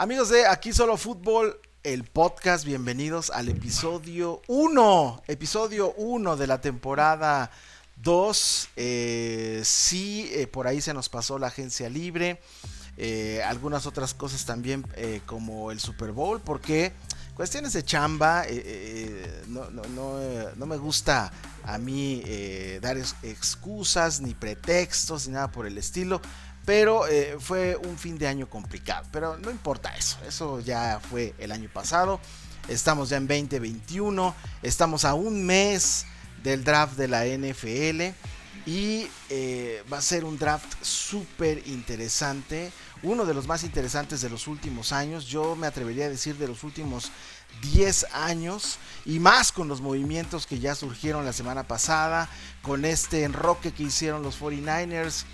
Amigos de Aquí Solo Fútbol, el podcast, bienvenidos al episodio 1 de la temporada 2. Por ahí se nos pasó la agencia libre, algunas otras cosas también, como el Super Bowl, porque cuestiones de chamba, no me gusta a mí dar excusas ni pretextos ni nada por el estilo. Pero fue un fin de año complicado. Pero no importa eso ya fue el año pasado. Estamos ya en 2021. Estamos a un mes del draft de la NFL. Y va a ser un draft súper interesante. Uno de los más interesantes de los últimos años. Yo me atrevería a decir de los últimos 10 años. Y más con los movimientos que ya surgieron la semana pasada. Con este enroque que hicieron los 49ers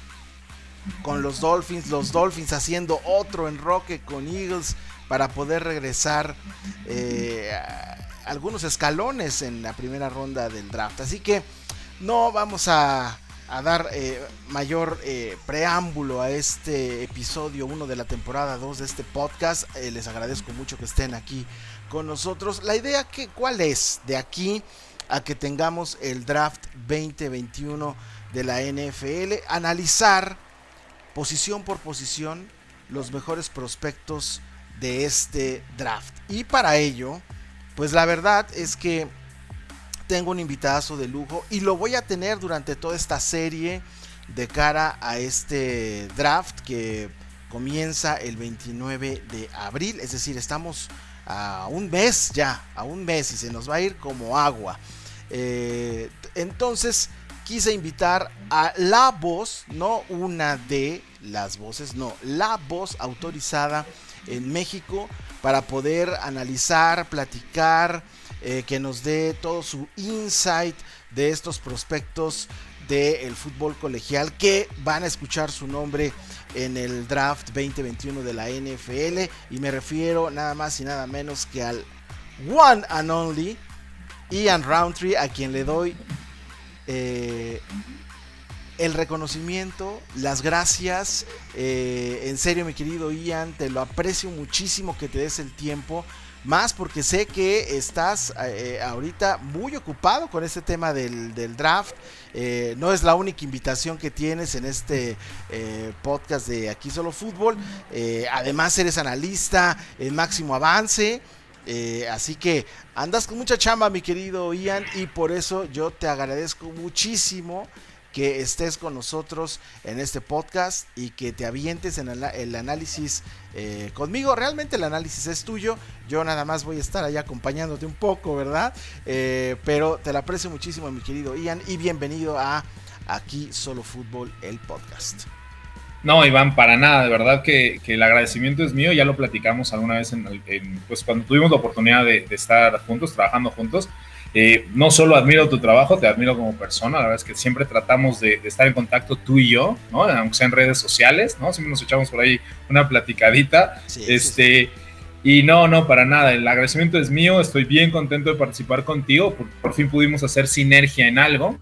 con los Dolphins haciendo otro enroque con Eagles para poder regresar algunos escalones en la primera ronda del draft. Así que no vamos a dar mayor preámbulo a este episodio 1 de la temporada 2 de este podcast. Les agradezco mucho que estén aquí con nosotros. La idea, ¿cuál es? De aquí a que tengamos el draft 2021 de la NFL, analizar posición por posición los mejores prospectos de este draft. Y para ello, pues la verdad es que tengo un invitadazo de lujo y lo voy a tener durante toda esta serie de cara a este draft que comienza el 29 de abril. Es decir, estamos a un mes y se nos va a ir como agua. Entonces quise invitar a la voz, no una de las voces, no, la voz autorizada en México para poder analizar, platicar, que nos dé todo su insight de estos prospectos del fútbol colegial que van a escuchar su nombre en el draft 2021 de la NFL. Y me refiero nada más y nada menos que al one and only Ian Roundtree, a quien le doy el reconocimiento, las gracias. En serio, mi querido Ian, te lo aprecio muchísimo que te des el tiempo, más porque sé que estás ahorita muy ocupado con este tema del draft. No es la única invitación que tienes en este podcast de Aquí Solo Fútbol. Además eres analista en Máximo Avance. Así que andas con mucha chamba, mi querido Ian, y por eso yo te agradezco muchísimo que estés con nosotros en este podcast y que te avientes en el análisis conmigo. Realmente el análisis es tuyo, yo nada más voy a estar allá acompañándote un poco, ¿verdad? Pero te lo aprecio muchísimo, mi querido Ian, y bienvenido a Aquí Solo Fútbol, el podcast. No, Iván, para nada, de verdad que el agradecimiento es mío. Ya lo platicamos alguna vez pues cuando tuvimos la oportunidad de estar juntos, trabajando juntos. No solo admiro tu trabajo, te admiro como persona. La verdad es que siempre tratamos de estar en contacto tú y yo, ¿no? Aunque sea en redes sociales, ¿no? Siempre nos echamos por ahí una platicadita. Sí. Y no, para nada, el agradecimiento es mío. Estoy bien contento de participar contigo. Por fin pudimos hacer sinergia en algo.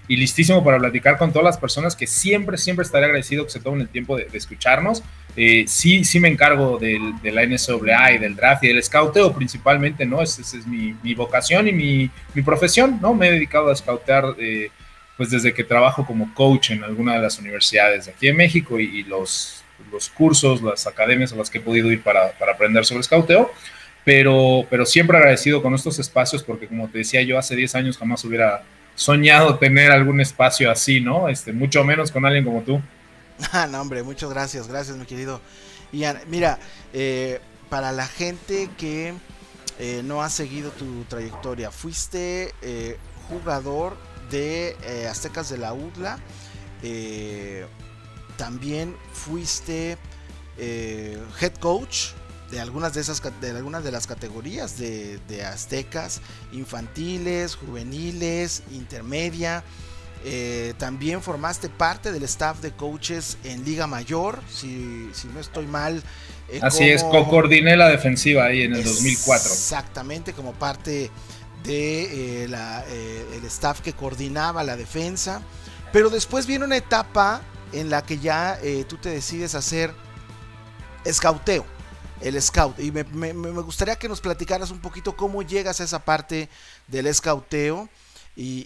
Y listísimo para platicar con todas las personas que siempre estaré agradecido que se tomen el tiempo de escucharnos. Sí me encargo de la NCAA y del draft y del scouteo principalmente, ¿no? Esa es mi vocación y mi profesión, ¿no? Me he dedicado a scoutear pues desde que trabajo como coach en alguna de las universidades de aquí en México y los cursos, las academias a las que he podido ir para aprender sobre scouteo. Pero siempre agradecido con estos espacios porque, como te decía, yo hace 10 años jamás hubiera soñado tener algún espacio así, ¿no? Mucho menos con alguien como tú. No, hombre, muchas gracias, mi querido Ian. Mira, para la gente que no ha seguido tu trayectoria, fuiste jugador de Aztecas de la UDLA, también fuiste head coach de algunas de las categorías de Aztecas, infantiles, juveniles, intermedia. También formaste parte del staff de coaches en Liga Mayor, si no estoy mal. Así es, co-coordiné la defensiva ahí en el 2004. Exactamente, como parte de el staff que coordinaba la defensa. Pero después viene una etapa en la que ya tú te decides hacer escauteo, el scout. Y me gustaría que nos platicaras un poquito cómo llegas a esa parte del escauteo y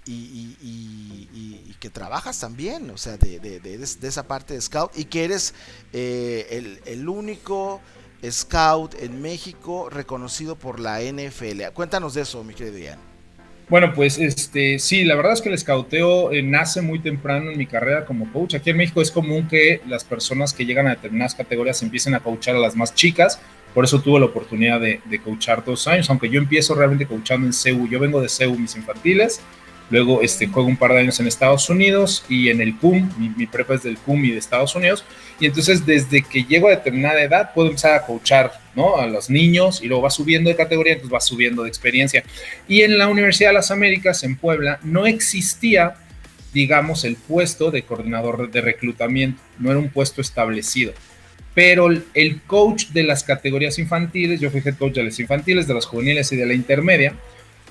que trabajas también, o sea, de esa parte de scout y que eres el único scout en México reconocido por la NFL. Cuéntanos de eso, mi querido Ian. Bueno, pues sí, la verdad es que el escauteo nace muy temprano en mi carrera como coach. Aquí en México es común que las personas que llegan a determinadas categorías empiecen a coachar a las más chicas. Por eso tuve la oportunidad de coachar 2 años, aunque yo empiezo realmente coachando en CEU. Yo vengo de CEU, mis infantiles. Luego juego un par de años en Estados Unidos y en el CUM, mi prepa es del CUM y de Estados Unidos. Y entonces desde que llego a determinada edad puedo empezar a coachar, ¿no?, a los niños y luego va subiendo de categoría, entonces va subiendo de experiencia. Y en la Universidad de las Américas, en Puebla, no existía, digamos, el puesto de coordinador de reclutamiento, no era un puesto establecido. Pero el coach de las categorías infantiles, yo fui head coach de las infantiles, de las juveniles y de la intermedia,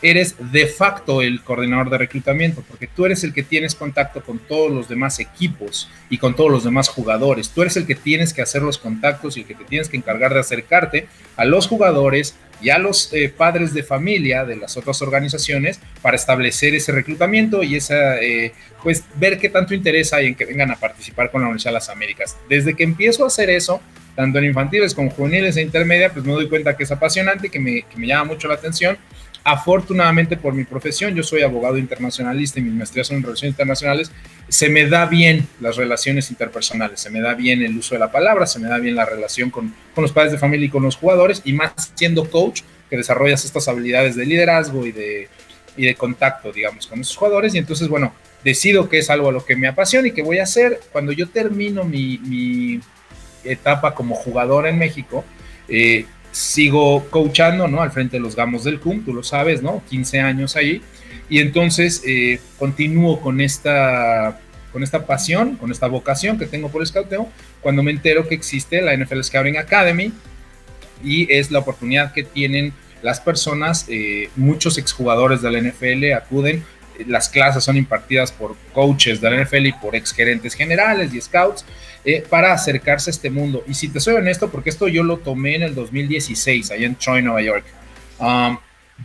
eres de facto el coordinador de reclutamiento, porque tú eres el que tienes contacto con todos los demás equipos y con todos los demás jugadores. Tú eres el que tienes que hacer los contactos y el que te tienes que encargar de acercarte a los jugadores y a los padres de familia de las otras organizaciones para establecer ese reclutamiento y pues ver qué tanto interés hay en que vengan a participar con la Universidad de las Américas. Desde que empiezo a hacer eso, tanto en infantiles como juveniles e intermedia, pues me doy cuenta que es apasionante, que me llama mucho la atención. Afortunadamente por mi profesión, yo soy abogado internacionalista y mis maestrías son en relaciones internacionales, se me da bien las relaciones interpersonales, se me da bien el uso de la palabra, se me da bien la relación con los padres de familia y con los jugadores, y más siendo coach, que desarrollas estas habilidades de liderazgo y de contacto, digamos, con esos jugadores. Y entonces, bueno, decido que es algo a lo que me apasiona y que voy a hacer. Cuando yo termino mi etapa como jugador en México, sigo coachando, ¿no?, al frente de los Gamos del CUM, tú lo sabes, ¿no?, 15 años ahí, y entonces continúo con esta pasión, con esta vocación que tengo por el escauteo, cuando me entero que existe la NFL Scouting Academy, y es la oportunidad que tienen las personas, muchos exjugadores de la NFL acuden. Las clases son impartidas por coaches de la NFL y por exgerentes generales y scouts para acercarse a este mundo. Y si te soy honesto, porque esto yo lo tomé en el 2016, allá en Troy, Nueva York,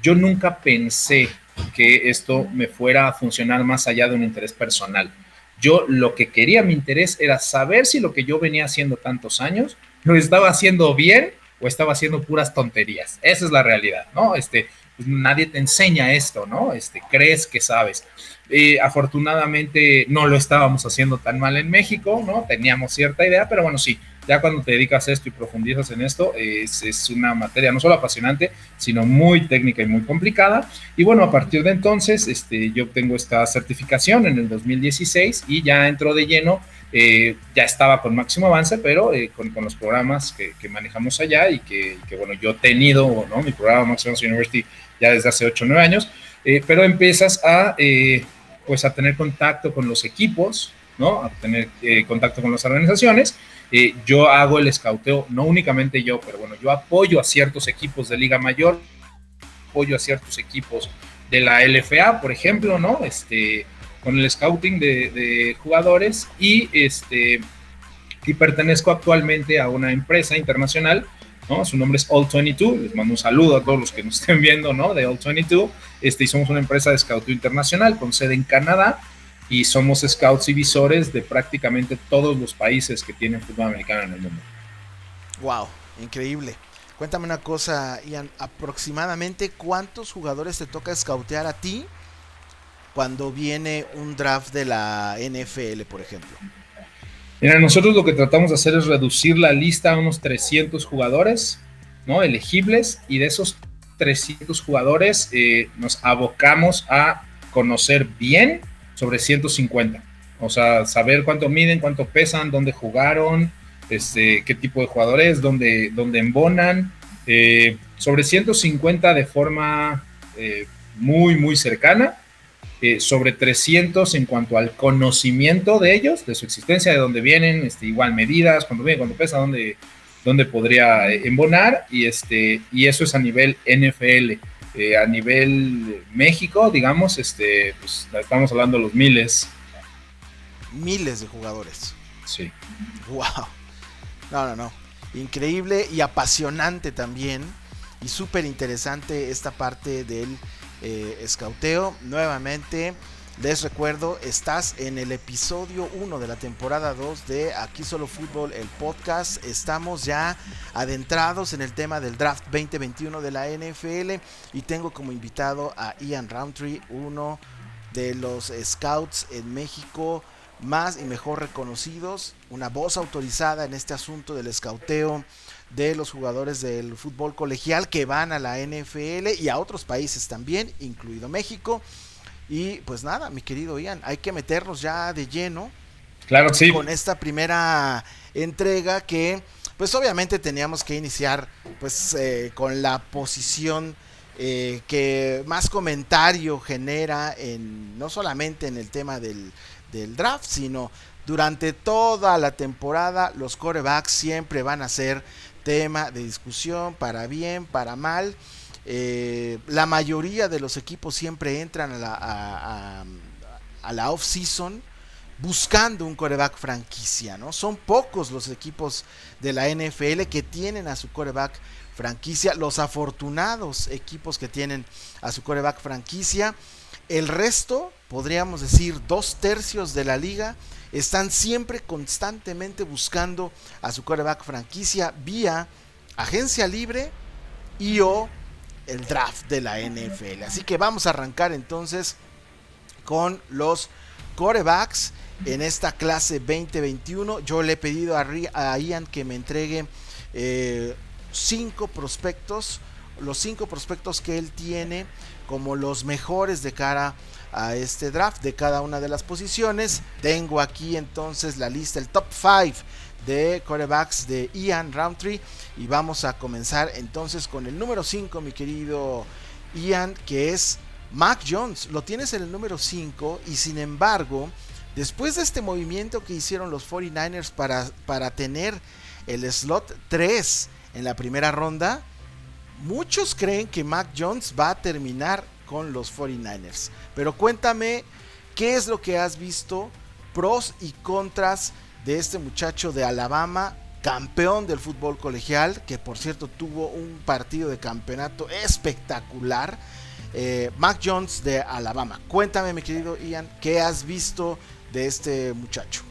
yo nunca pensé que esto me fuera a funcionar más allá de un interés personal. Yo lo que quería, mi interés era saber si lo que yo venía haciendo tantos años lo estaba haciendo bien o estaba haciendo puras tonterías. Esa es la realidad, ¿no? Pues nadie te enseña esto, ¿no? Crees que sabes. Afortunadamente no lo estábamos haciendo tan mal en México, ¿no? Teníamos cierta idea, pero bueno, sí, ya cuando te dedicas a esto y profundizas en esto, es una materia no solo apasionante, sino muy técnica y muy complicada. Y bueno, a partir de entonces, yo obtengo esta certificación en el 2016 y ya entro de lleno. Ya estaba con Máximo Avance, pero con los programas que manejamos allá y que bueno, yo he tenido, ¿no?, mi programa Máximo Avance University ya desde hace 8 o 9 años, pero empiezas pues a tener contacto con los equipos, ¿no?, a tener contacto con las organizaciones. Yo hago el escauteo, no únicamente yo, pero bueno, yo apoyo a ciertos equipos de Liga Mayor, apoyo a ciertos equipos de la LFA, por ejemplo, ¿no?, con el scouting de jugadores, y pertenezco actualmente a una empresa internacional, ¿no? Su nombre es All22, les mando un saludo a todos los que nos estén viendo, ¿no?, de All22, y somos una empresa de scouteo internacional con sede en Canadá, y somos scouts y visores de prácticamente todos los países que tienen fútbol americano en el mundo. Wow, increíble. Cuéntame una cosa, Ian, aproximadamente ¿cuántos jugadores te toca scoutear a ti cuando viene un draft de la NFL, por ejemplo? Mira, nosotros lo que tratamos de hacer es reducir la lista a unos 300 jugadores, ¿no?, elegibles, y de esos 300 jugadores nos abocamos a conocer bien sobre 150. O sea, saber cuánto miden, cuánto pesan, dónde jugaron, qué tipo de jugadores, dónde embonan. Sobre 150 de forma muy, muy cercana. Sobre 300 en cuanto al conocimiento de ellos, de su existencia, de dónde vienen, igual medidas, cuándo viene, cuándo pesa, dónde podría embonar, y eso es a nivel NFL. A nivel México, digamos, pues estamos hablando de los miles. Miles de jugadores. Sí. Wow. No. increíble y apasionante también, y súper interesante esta parte del escauteo. Nuevamente les recuerdo, estás en el episodio 1 de la temporada 2 de Aquí Solo Fútbol, el podcast. Estamos ya adentrados en el tema del draft 2021 de la NFL y tengo como invitado a Ian Roundtree, uno de los scouts en México más y mejor reconocidos, una voz autorizada en este asunto del escauteo de los jugadores del fútbol colegial que van a la NFL y a otros países también, incluido México. Y pues nada, mi querido Ian, hay que meternos ya de lleno, claro, sí, con esta primera entrega que pues obviamente teníamos que iniciar pues con la posición que más comentario genera no solamente en el tema del draft, sino durante toda la temporada. Los quarterbacks siempre van a ser tema de discusión, para bien, para mal. La mayoría de los equipos siempre entran a la off-season buscando un quarterback franquicia, ¿no? Son pocos los equipos de la NFL que tienen a su quarterback franquicia, los afortunados equipos que tienen a su quarterback franquicia. El resto, podríamos decir 2/3 de la liga, están siempre constantemente buscando a su quarterback franquicia vía agencia libre y o el draft de la NFL. Así que vamos a arrancar entonces con los quarterbacks en esta clase 2021. Yo le he pedido a Ian que me entregue 5 prospectos, los 5 prospectos que él tiene como los mejores de cara a este draft de cada una de las posiciones. Tengo aquí entonces la lista, el top 5 de quarterbacks de Ian Roundtree, y vamos a comenzar entonces con el número 5, mi querido Ian, que es Mac Jones. Lo tienes en el número 5 y sin embargo, después de este movimiento que hicieron los 49ers para tener el slot 3 en la primera ronda, muchos creen que Mac Jones va a terminar con los 49ers. Pero cuéntame, ¿qué es lo que has visto? Pros y contras de este muchacho de Alabama, campeón del fútbol colegial, que por cierto tuvo un partido de campeonato espectacular. Mac Jones de Alabama. Cuéntame, mi querido Ian, ¿qué has visto de este muchacho?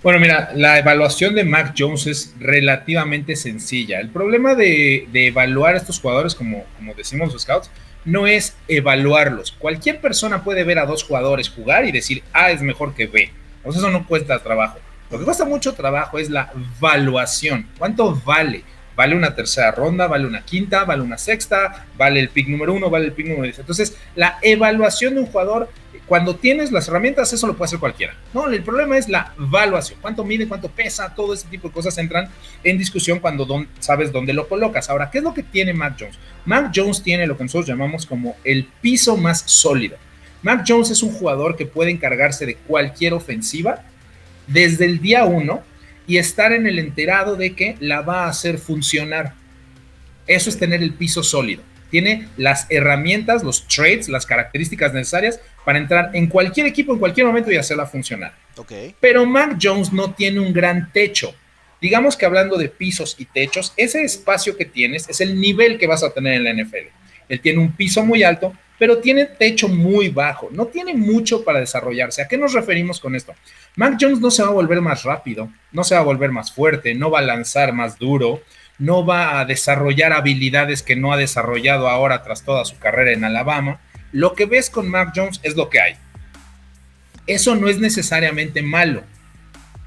Bueno, mira, la evaluación de Mac Jones es relativamente sencilla. El problema de evaluar a estos jugadores, como decimos los scouts, no es evaluarlos. Cualquier persona puede ver a 2 jugadores jugar y decir A es mejor que B. O sea, eso no cuesta trabajo. Lo que cuesta mucho trabajo es la evaluación. ¿Cuánto vale? ¿Vale una tercera ronda? ¿Vale una quinta? ¿Vale una sexta? ¿Vale el pick número 1? ¿Vale el pick número 10? Entonces, la evaluación de un jugador, cuando tienes las herramientas, eso lo puede hacer cualquiera. No, el problema es la evaluación. ¿Cuánto mide? ¿Cuánto pesa? Todo ese tipo de cosas entran en discusión cuando sabes dónde lo colocas. Ahora, ¿qué es lo que tiene Mac Jones? Mac Jones tiene lo que nosotros llamamos como el piso más sólido. Mac Jones es un jugador que puede encargarse de cualquier ofensiva desde el día 1 y estar en el enterado de que la va a hacer funcionar. Eso es tener el piso sólido. Tiene las herramientas, los traits, las características necesarias para entrar en cualquier equipo en cualquier momento y hacerla funcionar. Okay. Pero Mac Jones no tiene un gran techo. Digamos que hablando de pisos y techos, ese espacio que tienes es el nivel que vas a tener en la NFL. Él tiene un piso muy alto, pero tiene techo muy bajo. No tiene mucho para desarrollarse. ¿A qué nos referimos con esto? Mac Jones no se va a volver más rápido, no se va a volver más fuerte, no va a lanzar más duro, no va a desarrollar habilidades que no ha desarrollado ahora tras toda su carrera en Alabama. Lo que ves con Mac Jones es lo que hay. Eso no es necesariamente malo.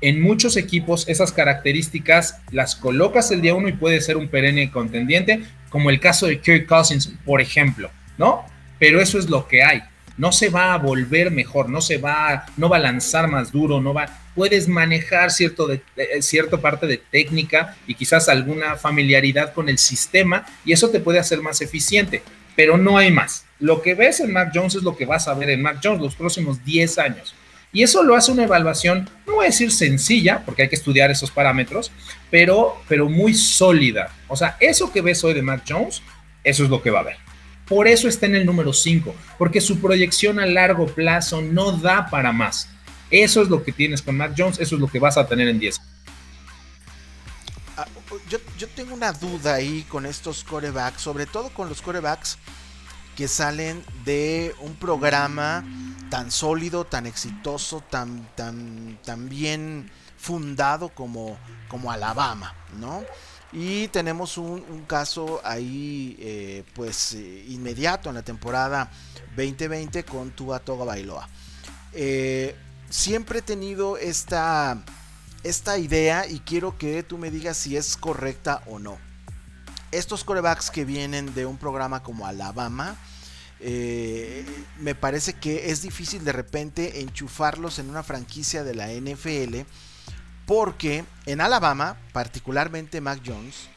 En muchos equipos esas características las colocas el día 1 y puede ser un perenne contendiente, como el caso de Kirk Cousins, por ejemplo, ¿no? Pero eso es lo que hay. No se va a volver mejor, no va a lanzar más duro, puedes manejar cierta parte de técnica y quizás alguna familiaridad con el sistema y eso te puede hacer más eficiente, pero no hay más. Lo que ves en Mac Jones es lo que vas a ver en Mac Jones los próximos 10 años. Y eso lo hace una evaluación, no voy a decir sencilla, porque hay que estudiar esos parámetros, pero muy sólida. O sea, eso que ves hoy de Mac Jones, eso es lo que va a haber. Por eso está en el número 5, porque su proyección a largo plazo no da para más. Eso es lo que tienes con Mac Jones, eso es lo que vas a tener en 10. yo tengo una duda ahí con estos quarterbacks, sobre todo con los quarterbacks que salen de un programa tan sólido, tan exitoso, tan bien fundado como Alabama, ¿no? Y tenemos un caso ahí, inmediato en la temporada 2020 con Tua Tagovailoa. Siempre he tenido esta idea y quiero que tú me digas si es correcta o no. Estos quarterbacks que vienen de un programa como Alabama, me parece que es difícil de repente enchufarlos en una franquicia de la NFL, porque en Alabama, particularmente Mac Jones,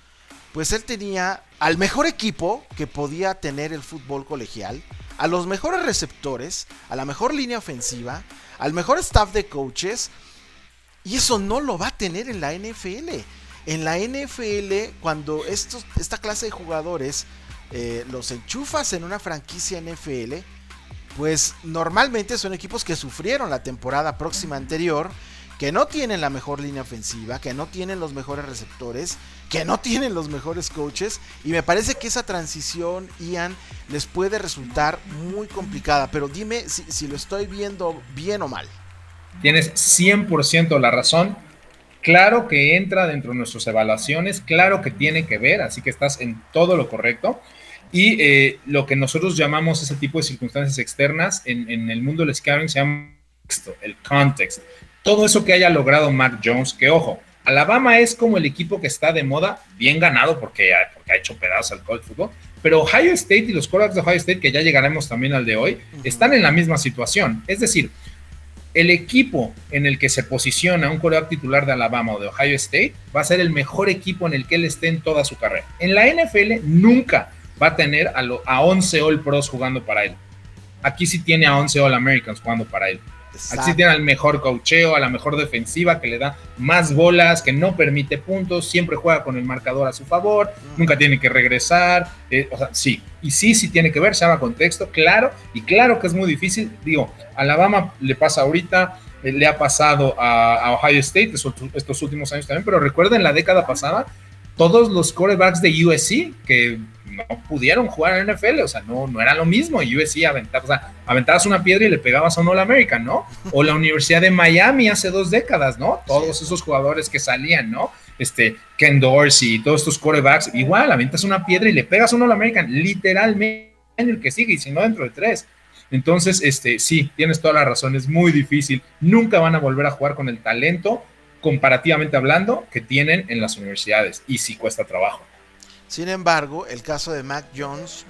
pues él tenía al mejor equipo que podía tener el fútbol colegial, a los mejores receptores, a la mejor línea ofensiva, al mejor staff de coaches, y eso no lo va a tener en la NFL. En la NFL, cuando esta clase de jugadores los enchufas en una franquicia NFL, pues normalmente son equipos que sufrieron la temporada próxima anterior, que no tienen la mejor línea ofensiva, que no tienen los mejores receptores, que no tienen los mejores coaches, y me parece que esa transición, Ian, les puede resultar muy complicada. Pero dime si lo estoy viendo bien o mal. Tienes 100% la razón. Claro que entra dentro de nuestras evaluaciones, claro que tiene que ver, así que estás en todo lo correcto. Y lo que nosotros llamamos ese tipo de circunstancias externas en el mundo del scouting se llama el context. Todo eso que haya logrado Mac Jones, que ojo, Alabama es como el equipo que está de moda, bien ganado porque ha hecho pedazos al college football, pero Ohio State y los quarterbacks de Ohio State, que ya llegaremos también al de hoy, están en la misma situación. Es decir, el equipo en el que se posiciona un quarterback titular de Alabama o de Ohio State va a ser el mejor equipo en el que él esté en toda su carrera. En la NFL nunca va a tener a 11 All Pros jugando para él. Aquí sí tiene a 11 All Americans jugando para él. Exacto. Aquí sí tiene al mejor coacheo, a la mejor defensiva que le da más bolas, que no permite puntos, siempre juega con el marcador a su favor, nunca tiene que regresar. O sea, sí. Y sí tiene que ver, se llama contexto, claro. Y claro que es muy difícil. Digo, a Alabama le pasa ahorita, le ha pasado a Ohio State estos últimos años también, pero recuerden la década pasada, todos los quarterbacks de USC que no pudieron jugar en NFL, o sea, no era lo mismo. USC aventabas una piedra y le pegabas a un All-American, ¿no? O la Universidad de Miami hace 2 décadas, ¿no? Todos esos jugadores que salían, ¿no? Ken Dorsey y todos estos quarterbacks, igual, aventas una piedra y le pegas a un All-American, literalmente en el que sigue, y si no dentro de 3. Entonces, sí, tienes toda la razón, es muy difícil. Nunca van a volver a jugar con el talento, comparativamente hablando, que tienen en las universidades, y sí cuesta trabajo. Sin embargo, el caso de Mac Jones,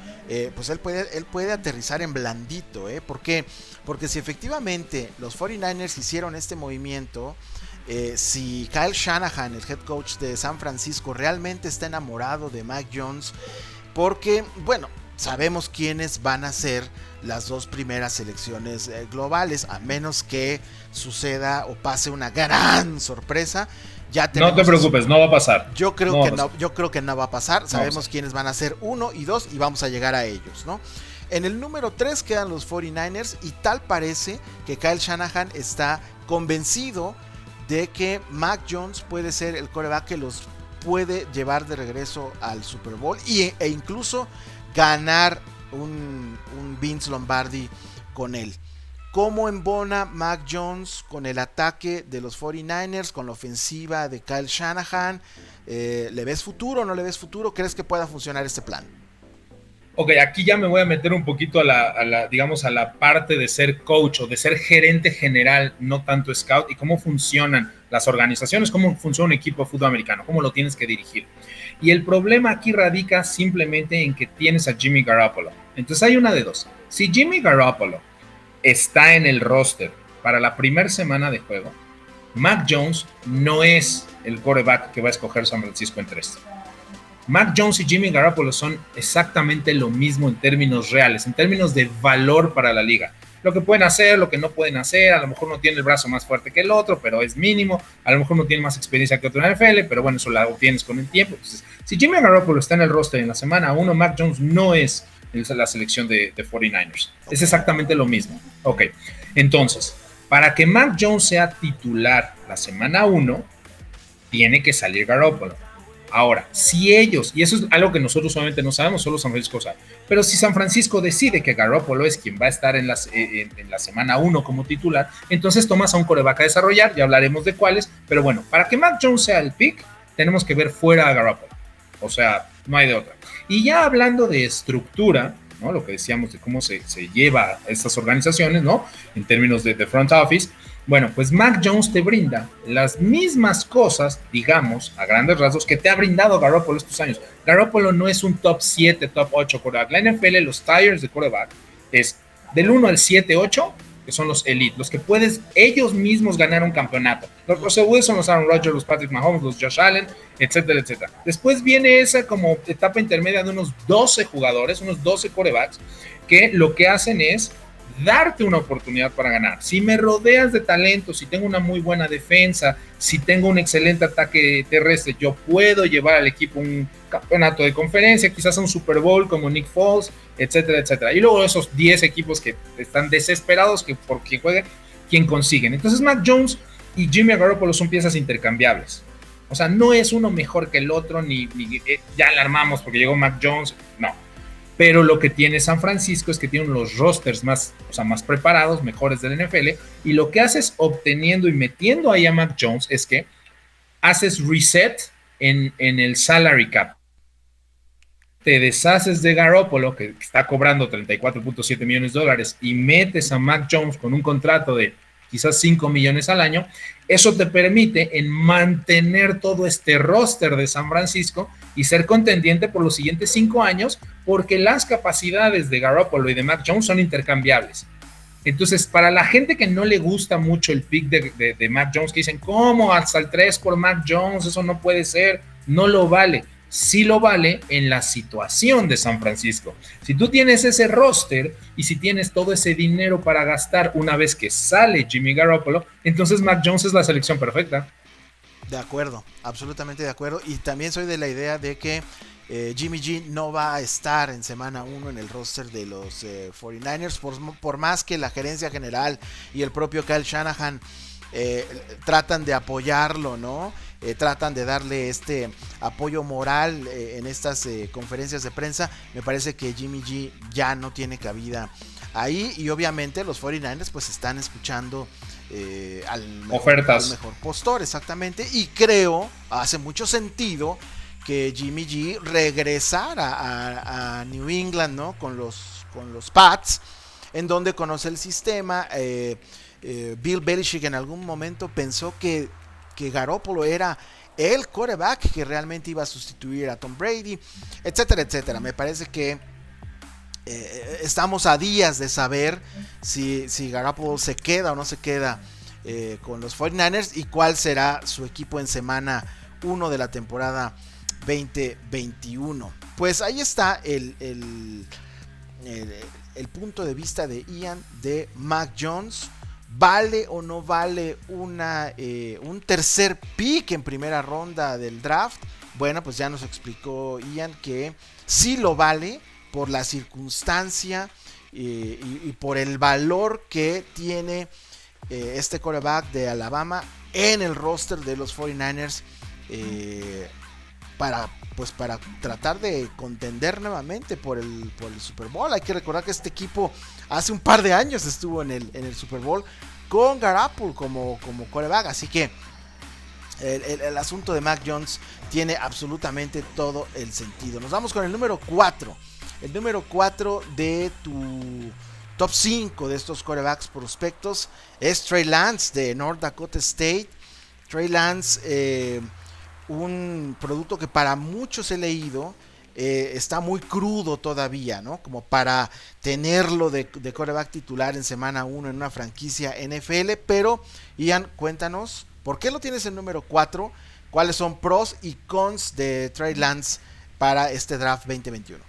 pues él puede aterrizar en blandito, ¿eh? ¿Por qué? Porque si efectivamente los 49ers hicieron este movimiento, si Kyle Shanahan, el head coach de San Francisco, realmente está enamorado de Mac Jones, porque, bueno, sabemos quiénes van a ser las 2 primeras selecciones globales, a menos que suceda o pase una gran sorpresa. No te preocupes, no va a pasar. Yo creo que no va a pasar. Sabemos quiénes van a ser 1 y 2 y vamos a llegar a ellos, ¿no? En el número 3 quedan los 49ers y tal parece que Kyle Shanahan está convencido de que Mac Jones puede ser el quarterback que los puede llevar de regreso al Super Bowl e incluso ganar un Vince Lombardi con él. ¿Cómo embona Mac Jones con el ataque de los 49ers, con la ofensiva de Kyle Shanahan? ¿Le ves futuro o no le ves futuro? ¿Crees que pueda funcionar este plan? Ok, aquí ya me voy a meter un poquito a la parte de ser coach o de ser gerente general, no tanto scout, y cómo funcionan las organizaciones, cómo funciona un equipo de fútbol americano, cómo lo tienes que dirigir. Y el problema aquí radica simplemente en que tienes a Jimmy Garoppolo. Entonces hay una de dos. Si Jimmy Garoppolo está en el roster para la primera semana de juego, Mac Jones no es el quarterback que va a escoger San Francisco en 3. Mac Jones y Jimmy Garoppolo son exactamente lo mismo en términos reales, en términos de valor para la liga. Lo que pueden hacer, lo que no pueden hacer, a lo mejor no tiene el brazo más fuerte que el otro, pero es mínimo, a lo mejor no tiene más experiencia que otro en la NFL, pero bueno, eso lo obtienes con el tiempo. Entonces, si Jimmy Garoppolo está en el roster en la semana 1, Mac Jones no es la selección de 49ers. Es exactamente lo mismo. Ok, entonces, para que Mac Jones sea titular la semana 1, tiene que salir Garoppolo. Ahora, si ellos, y eso es algo que nosotros solamente no sabemos, solo San Francisco sabe, pero si San Francisco decide que Garoppolo es quien va a estar en la semana 1 como titular, entonces tomas a un quarterback a desarrollar, ya hablaremos de cuáles, pero bueno, para que Mac Jones sea el pick, tenemos que ver fuera a Garoppolo, o sea, no hay de otra. Y ya hablando de estructura, ¿no? Lo que decíamos de cómo se lleva a estas organizaciones, ¿no? En términos de front office, bueno, pues Mac Jones te brinda las mismas cosas, digamos, a grandes rasgos, que te ha brindado Garoppolo estos años. Garoppolo no es un top 7, top 8 quarterback. La NFL, los tires de quarterback, es del 1 al 7, 8, que son los elite, los que puedes ellos mismos ganar un campeonato. Los Russell Wilson, los Aaron Rodgers, los Patrick Mahomes, los Josh Allen, etcétera, etcétera. Después viene esa como etapa intermedia de unos 12 jugadores, unos 12 quarterbacks, que lo que hacen es darte una oportunidad para ganar. Si me rodeas de talento, si tengo una muy buena defensa, si tengo un excelente ataque terrestre, yo puedo llevar al equipo un campeonato de conferencia, quizás a un Super Bowl como Nick Foles, etcétera, etcétera. Y luego esos 10 equipos que están desesperados que por quien juegue, quien consiguen. Entonces Mac Jones y Jimmy Garoppolo son piezas intercambiables. O sea, no es uno mejor que el otro, ni ya alarmamos porque llegó Mac Jones, no. Pero lo que tiene San Francisco es que tiene los rosters más preparados, mejores del NFL, y lo que haces obteniendo y metiendo ahí a Mac Jones es que haces reset en el salary cap. Te deshaces de Garoppolo, que está cobrando $34.7 millones, y metes a Mac Jones con un contrato de quizás 5 millones al año. Eso te permite en mantener todo este roster de San Francisco y ser contendiente por los siguientes 5 años, porque las capacidades de Garoppolo y de Mac Jones son intercambiables. Entonces, para la gente que no le gusta mucho el pick de Mac Jones, que dicen, ¿cómo? Hasta el 3 por Mac Jones, eso no puede ser, no lo vale. Sí lo vale en la situación de San Francisco. Si tú tienes ese roster y si tienes todo ese dinero para gastar una vez que sale Jimmy Garoppolo, entonces Mac Jones es la selección perfecta. De acuerdo, absolutamente de acuerdo. Y también soy de la idea de que Jimmy G no va a estar en semana 1 en el roster de los 49ers, por más que la gerencia general y el propio Kyle Shanahan tratan de apoyarlo, ¿no? Tratan de darle este apoyo moral en estas conferencias de prensa. Me parece que Jimmy G ya no tiene cabida ahí, y obviamente los 49ers pues están escuchando ofertas al mejor postor, exactamente, y creo, hace mucho sentido que Jimmy G regresara a New England, ¿no? Con los Pats, en donde conoce el sistema. Bill Belichick en algún momento pensó que Garoppolo era el quarterback que realmente iba a sustituir a Tom Brady, etcétera, etcétera. Me parece que estamos a días de saber si Garoppolo se queda o no se queda con los 49ers y cuál será su equipo en semana 1 de la temporada 2021. Pues ahí está el punto de vista de Ian de Mac Jones. ¿Vale o no vale un tercer pick en primera ronda del draft? Bueno, pues ya nos explicó Ian que sí lo vale por la circunstancia y por el valor que tiene este quarterback de Alabama en el roster de los 49ers para tratar de contender nuevamente por el Super Bowl. Hay que recordar que este equipo hace un par de años estuvo en el Super Bowl con Garoppolo como quarterback, así que el asunto de Mac Jones tiene absolutamente todo el sentido. Nos vamos con el número 4. El número 4 de tu top 5 de estos quarterbacks prospectos es Trey Lance de North Dakota State. Trey Lance, un producto que para muchos he leído está muy crudo todavía, ¿no? Como para tenerlo de quarterback titular en semana 1 en una franquicia NFL. Pero Ian, cuéntanos, ¿por qué lo tienes en número 4? ¿Cuáles son pros y cons de Trey Lance para este draft 2021?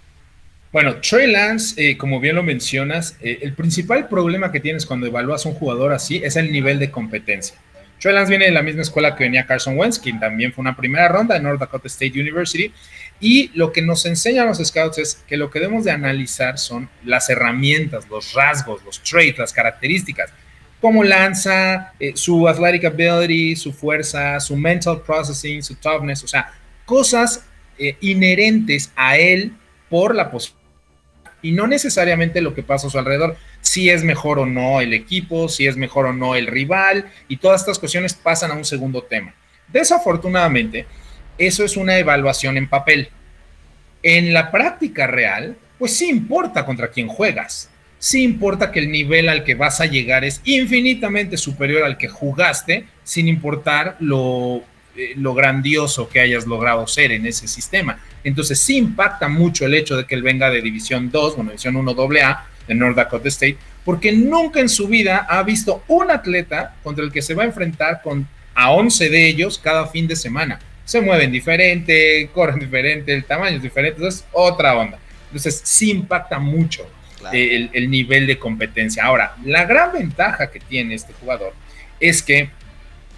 Bueno, Trey Lance, como bien lo mencionas, el principal problema que tienes cuando evalúas a un jugador así es el nivel de competencia. Trey Lance viene de la misma escuela que venía Carson Wentz, quien también fue una primera ronda en North Dakota State University, y lo que nos enseñan los scouts es que lo que debemos de analizar son las herramientas, los rasgos, los traits, las características, cómo lanza, su athletic ability, su fuerza, su mental processing, su toughness, o sea, cosas inherentes a él por la posición y no necesariamente lo que pasa a su alrededor, si es mejor o no el equipo, si es mejor o no el rival, y todas estas cuestiones pasan a un segundo tema. Desafortunadamente, eso es una evaluación en papel. En la práctica real, pues sí importa contra quién juegas, sí importa que el nivel al que vas a llegar es infinitamente superior al que jugaste, sin importar lo grandioso que hayas logrado ser en ese sistema. Entonces sí impacta mucho el hecho de que él venga de División 2, bueno, División 1 AA, de North Dakota State, porque nunca en su vida ha visto un atleta contra el que se va a enfrentar a 11 de ellos cada fin de semana. Se mueven diferente, corren diferente, el tamaño es diferente, entonces otra onda. Entonces sí impacta mucho claro. el nivel de competencia. Ahora, la gran ventaja que tiene este jugador es que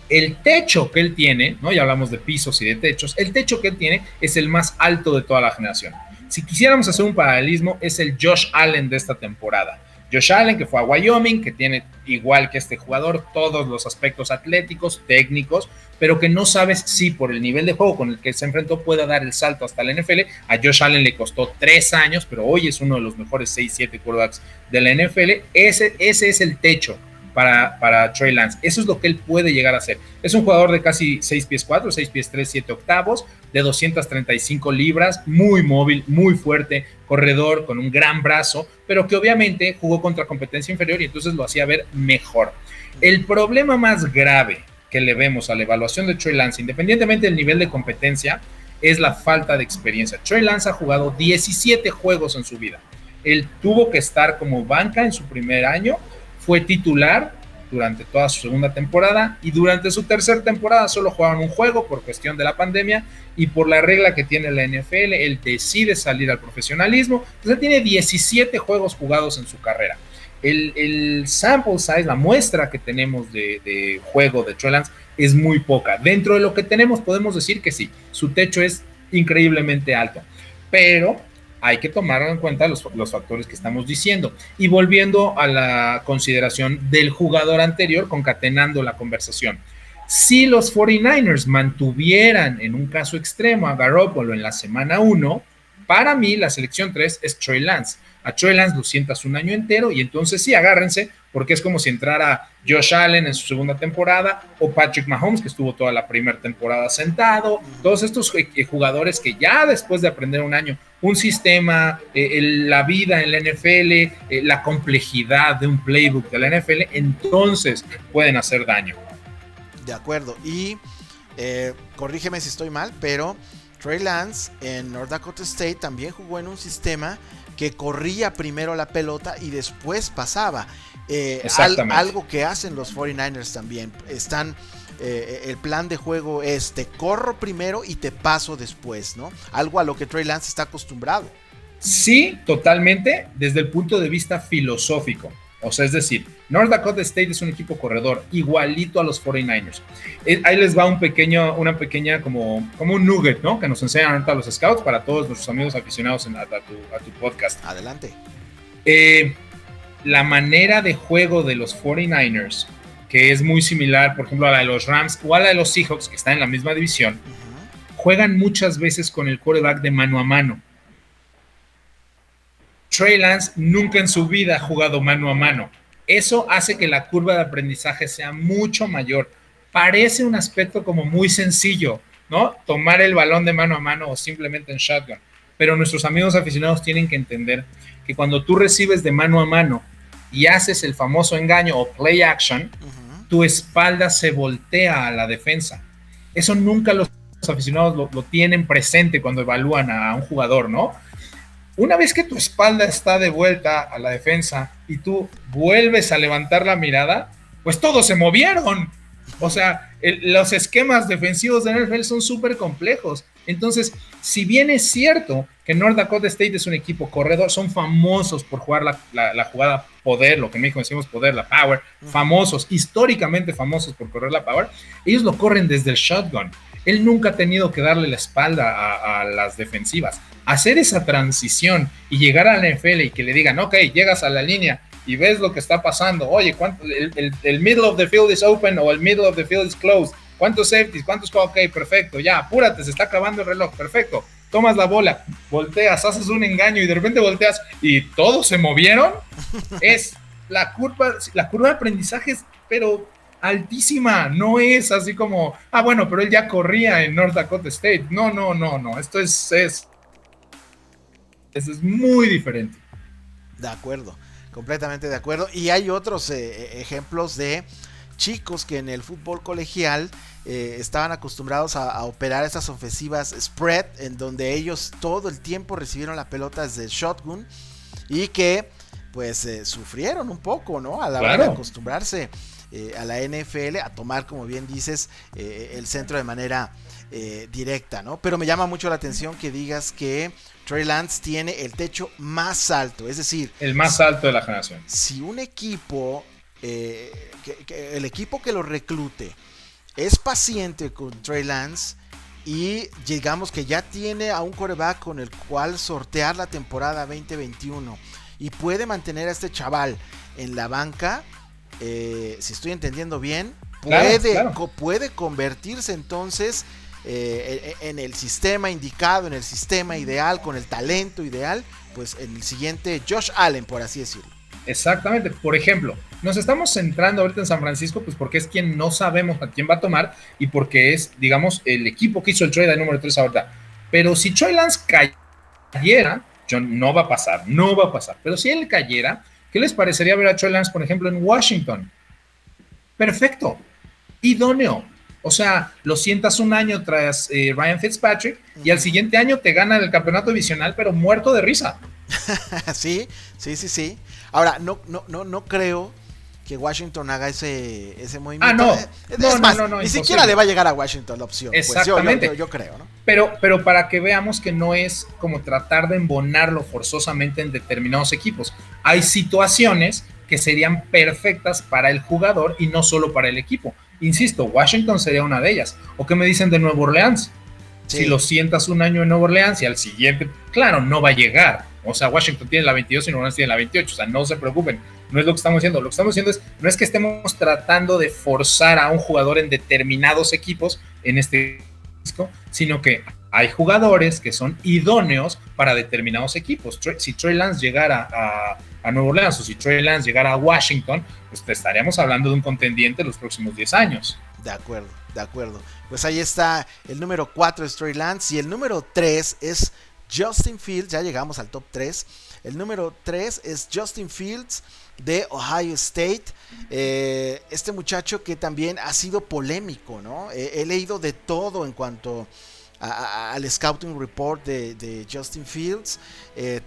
el techo que él tiene, ¿no? Ya hablamos de pisos y de techos, el techo que él tiene es el más alto de toda la generación. Si quisiéramos hacer un paralelismo, es el Josh Allen de esta temporada. Josh Allen, que fue a Wyoming, que tiene, igual que este jugador, todos los aspectos atléticos, técnicos, pero que no sabes si por el nivel de juego con el que se enfrentó pueda dar el salto hasta la NFL. A Josh Allen le costó 3 años, pero hoy es uno de los mejores 6-7 quarterbacks de la NFL. Ese es el techo para Trey Lance. Eso es lo que él puede llegar a hacer. Es un jugador de casi 6 pies 4, 6 pies 3, 7 octavos, de 235 libras, muy móvil, muy fuerte, corredor con un gran brazo, pero que obviamente jugó contra competencia inferior y entonces lo hacía ver mejor. El problema más grave que le vemos a la evaluación de Trey Lance, independientemente del nivel de competencia, es la falta de experiencia. Trey Lance ha jugado 17 juegos en su vida. Él tuvo que estar como banca en su primer año, fue titular durante toda su segunda temporada y durante su tercera temporada solo jugaron un juego por cuestión de la pandemia y por la regla que tiene la NFL, él decide salir al profesionalismo, entonces tiene 17 juegos jugados en su carrera. El sample size, la muestra que tenemos de juego de Trey Lance es muy poca. Dentro de lo que tenemos podemos decir que sí, su techo es increíblemente alto, pero hay que tomar en cuenta los factores que estamos diciendo. Y volviendo a la consideración del jugador anterior, concatenando la conversación. Si los 49ers mantuvieran en un caso extremo a Garoppolo en la semana 1, para mí la selección 3 es Trey Lance. A Trey Lance lo sientas un año entero y entonces sí, agárrense, porque es como si entrara Josh Allen en su segunda temporada o Patrick Mahomes, que estuvo toda la primera temporada sentado. Todos estos jugadores que ya después de aprender un año, un sistema, la vida en la NFL, la complejidad de un playbook de la NFL, entonces pueden hacer daño. De acuerdo, y corrígeme si estoy mal, pero Trey Lance en North Dakota State también jugó en un sistema que corría primero la pelota y después pasaba. Algo que hacen los 49ers también. El plan de juego es te corro primero y te paso después, ¿no? Algo a lo que Trey Lance está acostumbrado. Sí, totalmente, desde el punto de vista filosófico. O sea, es decir, North Dakota State es un equipo corredor igualito a los 49ers. Ahí les va una pequeña como un nugget, ¿no? Que nos enseñan ahorita los scouts para todos nuestros amigos aficionados a tu podcast. Adelante. La manera de juego de los 49ers, que es muy similar, por ejemplo, a la de los Rams o a la de los Seahawks, que están en la misma división, juegan muchas veces con el quarterback de mano a mano. Trey Lance nunca en su vida ha jugado mano a mano. Eso hace que la curva de aprendizaje sea mucho mayor. Parece un aspecto como muy sencillo, ¿no? Tomar el balón de mano a mano o simplemente en shotgun. Pero nuestros amigos aficionados tienen que entender que cuando tú recibes de mano a mano y haces el famoso engaño o play action, tu espalda se voltea a la defensa. Eso nunca los aficionados lo tienen presente cuando evalúan a un jugador, ¿no? Una vez que tu espalda está de vuelta a la defensa y tú vuelves a levantar la mirada, pues todos se movieron. O sea, los esquemas defensivos de NFL son súper complejos. Entonces, si bien es cierto que North Dakota State es un equipo corredor, son famosos por jugar la jugada poder, lo que en México decimos poder, la power, famosos, históricamente famosos por correr la power, ellos lo corren desde el shotgun. Él nunca ha tenido que darle la espalda a las defensivas. Hacer esa transición y llegar a la NFL y que le digan, ok, llegas a la línea y ves lo que está pasando, oye, el middle of the field is open o el middle of the field is closed, ¿Cuántos safeties? ¿Cuántos? Ok, perfecto, ya, apúrate, se está acabando el reloj, perfecto. Tomas la bola, volteas, haces un engaño y de repente volteas y todos se movieron. Es la curva de aprendizaje es, pero altísima, no es así como, bueno, pero él ya corría en North Dakota State. No, esto es muy diferente. De acuerdo, completamente de acuerdo. Y hay otros ejemplos de chicos que en el fútbol colegial estaban acostumbrados a operar esas ofensivas spread, en donde ellos todo el tiempo recibieron la pelota desde shotgun y que pues sufrieron un poco, ¿no? A la hora de acostumbrarse a la NFL, a tomar, como bien dices, el centro de manera directa, ¿no? Pero me llama mucho la atención que digas que Trey Lance tiene el techo más alto, es decir, el más alto de la generación. Si un equipo, el equipo que lo reclute es paciente con Trey Lance y digamos que ya tiene a un quarterback con el cual sortear la temporada 2021 y puede mantener a este chaval en la banca, si estoy entendiendo bien, puede convertirse entonces en el sistema indicado, en el sistema ideal, con el talento ideal, pues en el siguiente Josh Allen, por así decirlo. Exactamente. Por ejemplo, nos estamos centrando ahorita en San Francisco, pues porque es quien no sabemos a quién va a tomar y porque es, digamos, el equipo que hizo el trade de número 3 ahorita. Pero si Trey Lance cayera, no va a pasar. Pero si él cayera, ¿qué les parecería ver a Trey Lance, por ejemplo, en Washington? Perfecto. Idóneo. O sea, lo sientas un año tras Ryan Fitzpatrick y al siguiente año te ganan el campeonato divisional, pero muerto de risa. Sí. Ahora, no creo que Washington haga ese movimiento. No, ni siquiera le va a llegar a Washington la opción. Exactamente. Pues yo creo, ¿no? Pero para que veamos que no es como tratar de embonarlo forzosamente en determinados equipos. Hay situaciones que serían perfectas para el jugador y no solo para el equipo. Insisto, Washington sería una de ellas. ¿O qué me dicen de Nueva Orleans? Sí. Si lo sientas un año en Nueva Orleans y al siguiente, claro, no va a llegar. O sea, Washington tiene la 22 y Nueva Orleans tiene la 28. O sea, no se preocupen. No es lo que estamos haciendo. Lo que estamos haciendo no es que estemos tratando de forzar a un jugador en determinados equipos, en este disco, sino que hay jugadores que son idóneos para determinados equipos. Si Trey Lance llegara a Nueva Orleans o si Trey Lance llegara a Washington, pues estaríamos hablando de un contendiente los próximos 10 años. De acuerdo. Pues ahí está, el número 4 es Trey Lance y el número 3 es Justin Fields. Ya llegamos al top 3. El número 3 es Justin Fields de Ohio State. Este muchacho que también ha sido polémico, ¿no? He leído de todo en cuanto al Scouting Report de Justin Fields.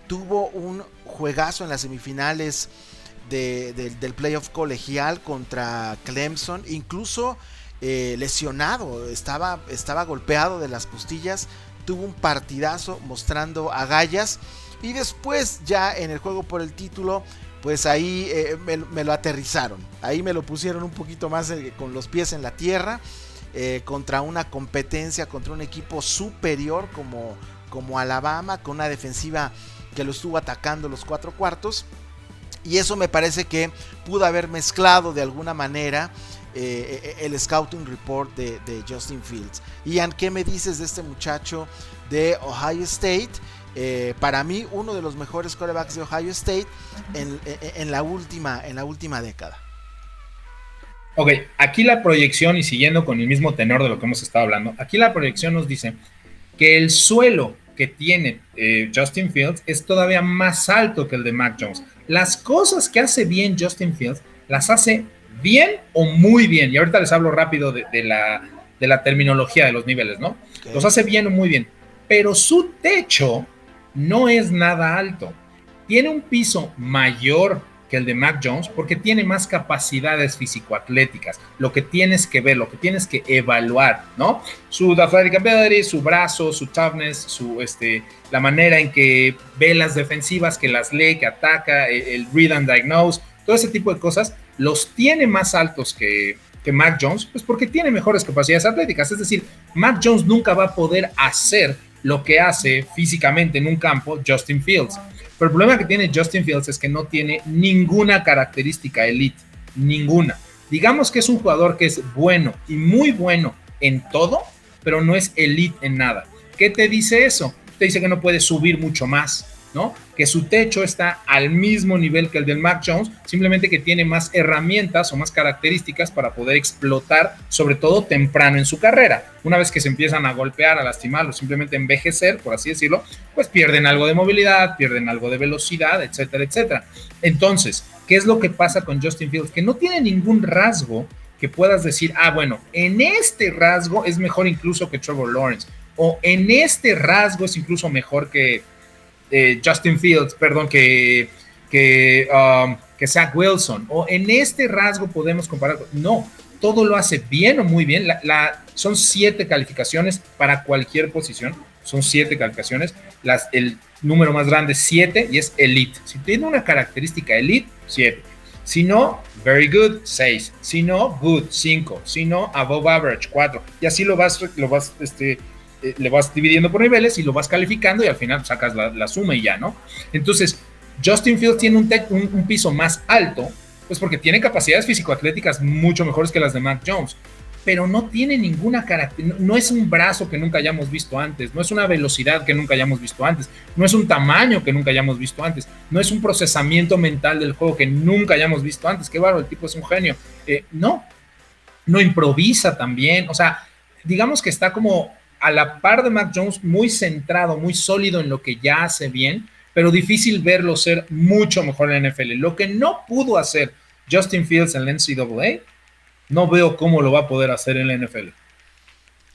Tuvo un juegazo en las semifinales del playoff colegial contra Clemson, incluso lesionado, estaba golpeado de las costillas, tuvo un partidazo mostrando agallas y después ya en el juego por el título pues ahí me lo aterrizaron, ahí me lo pusieron un poquito más con los pies en la tierra, contra una competencia, contra un equipo superior como Alabama, con una defensiva que lo estuvo atacando los 4 cuartos. Y eso me parece que pudo haber mezclado de alguna manera el Scouting Report de Justin Fields. Ian, ¿qué me dices de este muchacho de Ohio State? Para mí, uno de los mejores quarterbacks de Ohio State en la última década. Ok, aquí la proyección, y siguiendo con el mismo tenor de lo que hemos estado hablando, aquí la proyección nos dice que el suelo que tiene Justin Fields es todavía más alto que el de Mac Jones. Las cosas que hace bien Justin Fields, las hace bien o muy bien. Y ahorita les hablo rápido de la terminología de los niveles, ¿no? Okay. Los hace bien o muy bien. Pero su techo no es nada alto. Tiene un piso mayor que el de Mac Jones porque tiene más capacidades físico-atléticas. Lo que tienes que ver, lo que tienes que evaluar, ¿no? Su athletic ability, su brazo, su toughness, la manera en que ve las defensivas, que las lee, que ataca, el read and diagnose, todo ese tipo de cosas, los tiene más altos que Mac Jones, pues porque tiene mejores capacidades atléticas. Es decir, Mac Jones nunca va a poder hacer lo que hace físicamente en un campo Justin Fields. Pero el problema que tiene Justin Fields es que no tiene ninguna característica elite, ninguna. Digamos que es un jugador que es bueno y muy bueno en todo, pero no es elite en nada. ¿Qué te dice eso? Te dice que no puede subir mucho más, ¿no? Que su techo está al mismo nivel que el del Mac Jones, simplemente que tiene más herramientas o más características para poder explotar, sobre todo temprano en su carrera. Una vez que se empiezan a golpear, a lastimar o simplemente envejecer, por así decirlo, pues pierden algo de movilidad, pierden algo de velocidad, etcétera, etcétera. Entonces, ¿qué es lo que pasa con Justin Fields? Que no tiene ningún rasgo que puedas decir, bueno, en este rasgo es mejor incluso que Trevor Lawrence, o en este rasgo es incluso mejor que Justin Fields, perdón, que Zach Wilson, o en este rasgo podemos comparar. No, todo lo hace bien o muy bien. Son 7 calificaciones para cualquier posición, son 7 calificaciones. El número más grande es 7 y es elite. Si tiene una característica elite, 7. Si no, very good, 6. Si no, good, 5. Si no, above average, 4. Y así le vas dividiendo por niveles y lo vas calificando y al final sacas la suma y ya, ¿no? Entonces, Justin Fields tiene un piso más alto, pues porque tiene capacidades físico-atléticas mucho mejores que las de Mac Jones, pero no tiene ninguna característica, no es un brazo que nunca hayamos visto antes, no es una velocidad que nunca hayamos visto antes, no es un tamaño que nunca hayamos visto antes, no es un procesamiento mental del juego que nunca hayamos visto antes. Qué bárbaro, el tipo es un genio. No improvisa también, o sea, digamos que está como a la par de Mac Jones, muy centrado, muy sólido en lo que ya hace bien, pero difícil verlo ser mucho mejor en la NFL. Lo que no pudo hacer Justin Fields en la NCAA, no veo cómo lo va a poder hacer en la NFL.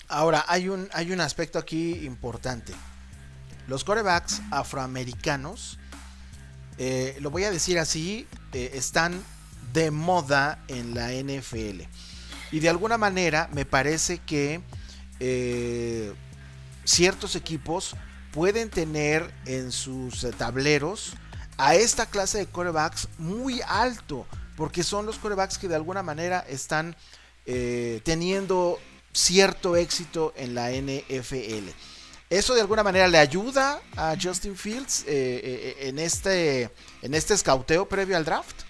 Ahora, hay un aspecto aquí importante. Los quarterbacks afroamericanos, lo voy a decir así, están de moda en la NFL. Y de alguna manera me parece que ciertos equipos pueden tener en sus tableros a esta clase de quarterbacks muy alto, porque son los quarterbacks que de alguna manera están teniendo cierto éxito en la NFL. ¿Eso de alguna manera le ayuda a Justin Fields en este escauteo previo al draft?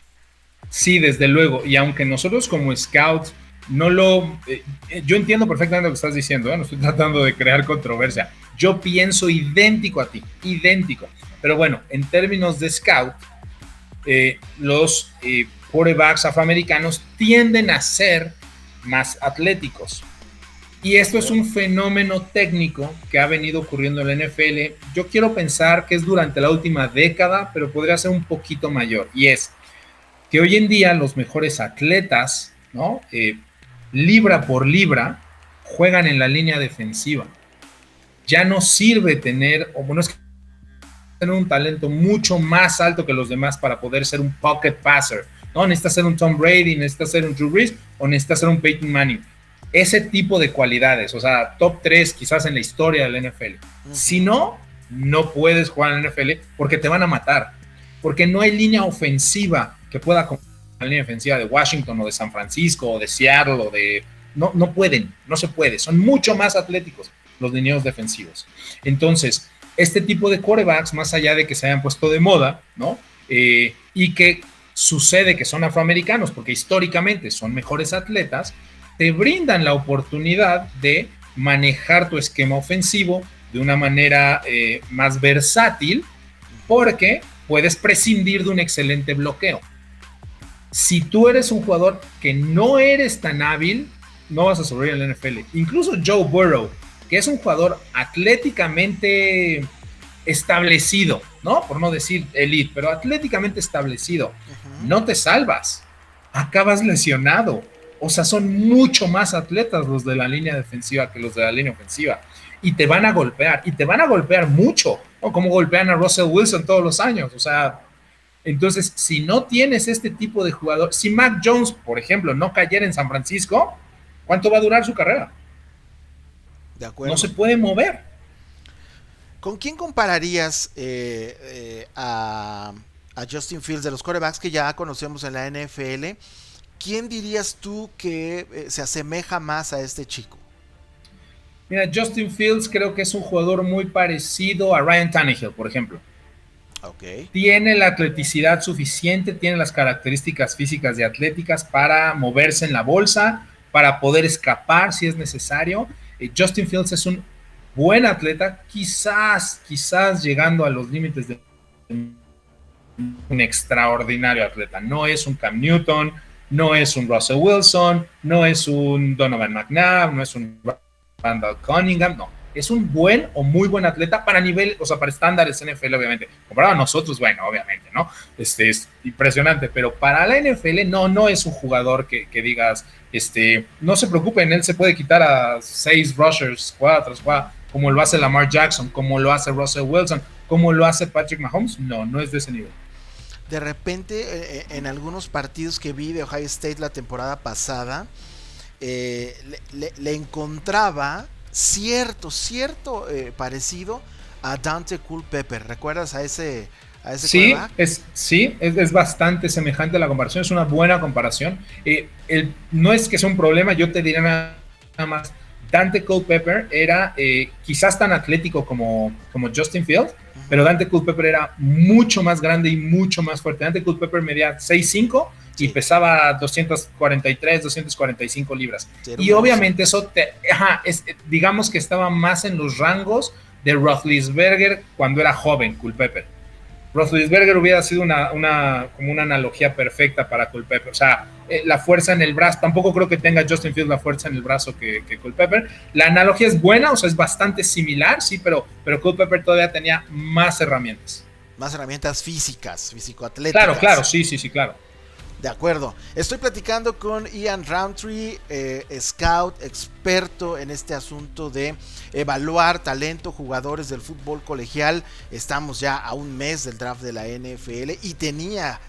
Sí, desde luego. Y aunque nosotros como scouts yo entiendo perfectamente lo que estás diciendo, no estoy tratando de crear controversia. Yo pienso idéntico a ti, idéntico. Pero bueno, en términos de scout, los quarterbacks afroamericanos tienden a ser más atléticos. Y esto es un fenómeno técnico que ha venido ocurriendo en la NFL. Yo quiero pensar que es durante la última década, pero podría ser un poquito mayor. Y es que hoy en día los mejores atletas, ¿no? Libra por libra, juegan en la línea defensiva. Ya no sirve tener, o bueno, es que tener un talento mucho más alto que los demás para poder ser un pocket passer, ¿no? Necesitas ser un Tom Brady, necesitas ser un Drew Brees o necesitas ser un Peyton Manning. Ese tipo de cualidades, o sea, top 3 quizás en la historia de la NFL. Si no, no puedes jugar en la NFL porque te van a matar, porque no hay línea ofensiva que pueda con la línea defensiva de Washington o de San Francisco o de Seattle o de... No pueden, no se puede, son mucho más atléticos los linieros defensivos. Entonces, este tipo de quarterbacks, más allá de que se hayan puesto de moda, ¿no? Y que sucede que son afroamericanos porque históricamente son mejores atletas, te brindan la oportunidad de manejar tu esquema ofensivo de una manera más versátil porque puedes prescindir de un excelente bloqueo. Si tú eres un jugador que no eres tan hábil, no vas a sobrevivir en la NFL. Incluso Joe Burrow, que es un jugador atléticamente establecido, ¿no? Por no decir elite, pero atléticamente establecido, no te salvas, acabas lesionado. O sea, son mucho más atletas los de la línea defensiva que los de la línea ofensiva. Y te van a golpear mucho, ¿no? Como golpean a Russell Wilson todos los años. O sea, entonces, si no tienes este tipo de jugador, si Mac Jones, por ejemplo, no cayera en San Francisco, ¿cuánto va a durar su carrera? De acuerdo. No se puede mover. ¿Con quién compararías a Justin Fields de los quarterbacks que ya conocemos en la NFL? ¿Quién dirías tú que se asemeja más a este chico? Mira, Justin Fields creo que es un jugador muy parecido a Ryan Tannehill, por ejemplo. Ok. Tiene la atleticidad suficiente, tiene las características físicas y atléticas para moverse en la bolsa, para poder escapar si es necesario. Justin Fields es un buen atleta, quizás llegando a los límites de un extraordinario atleta. No es un Cam Newton, no es un Russell Wilson, no es un Donovan McNabb, no es un Randall Cunningham, no. Es un buen o muy buen atleta para nivel, o sea, para estándares NFL, obviamente. Comparado a nosotros, bueno, obviamente, ¿no? Es impresionante, pero para la NFL no es un jugador que digas, no se preocupen, él se puede quitar a 6 rushers, 4, como lo hace Lamar Jackson, como lo hace Russell Wilson, como lo hace Patrick Mahomes. No es de ese nivel. De repente, en algunos partidos que vi de Ohio State la temporada pasada, le encontraba cierto parecido a Dante Culpepper. ¿Recuerdas a ese sí, es bastante semejante a la comparación, es una buena comparación. No es que sea un problema, yo te diré nada más. Dante Culpepper era quizás tan atlético como Justin Fields, pero Dante Culpepper era mucho más grande y mucho más fuerte. Dante Culpepper medía 6'5" y pesaba 243, 245 libras. Y obviamente eso, digamos que estaba más en los rangos de Roethlisberger cuando era joven, Culpepper. Roethlisberger hubiera sido como una analogía perfecta para Culpepper. O sea, la fuerza en el brazo, tampoco creo que tenga Justin Fields la fuerza en el brazo que Culpepper. La analogía es buena, o sea, es bastante similar, sí, pero Culpepper todavía tenía más herramientas. Más herramientas físicas, físico-atléticas. Claro, sí, claro. De acuerdo. Estoy platicando con Ian Roundtree, scout, experto en este asunto de evaluar talento, jugadores del fútbol colegial. Estamos ya a un mes del draft de la NFL y tenía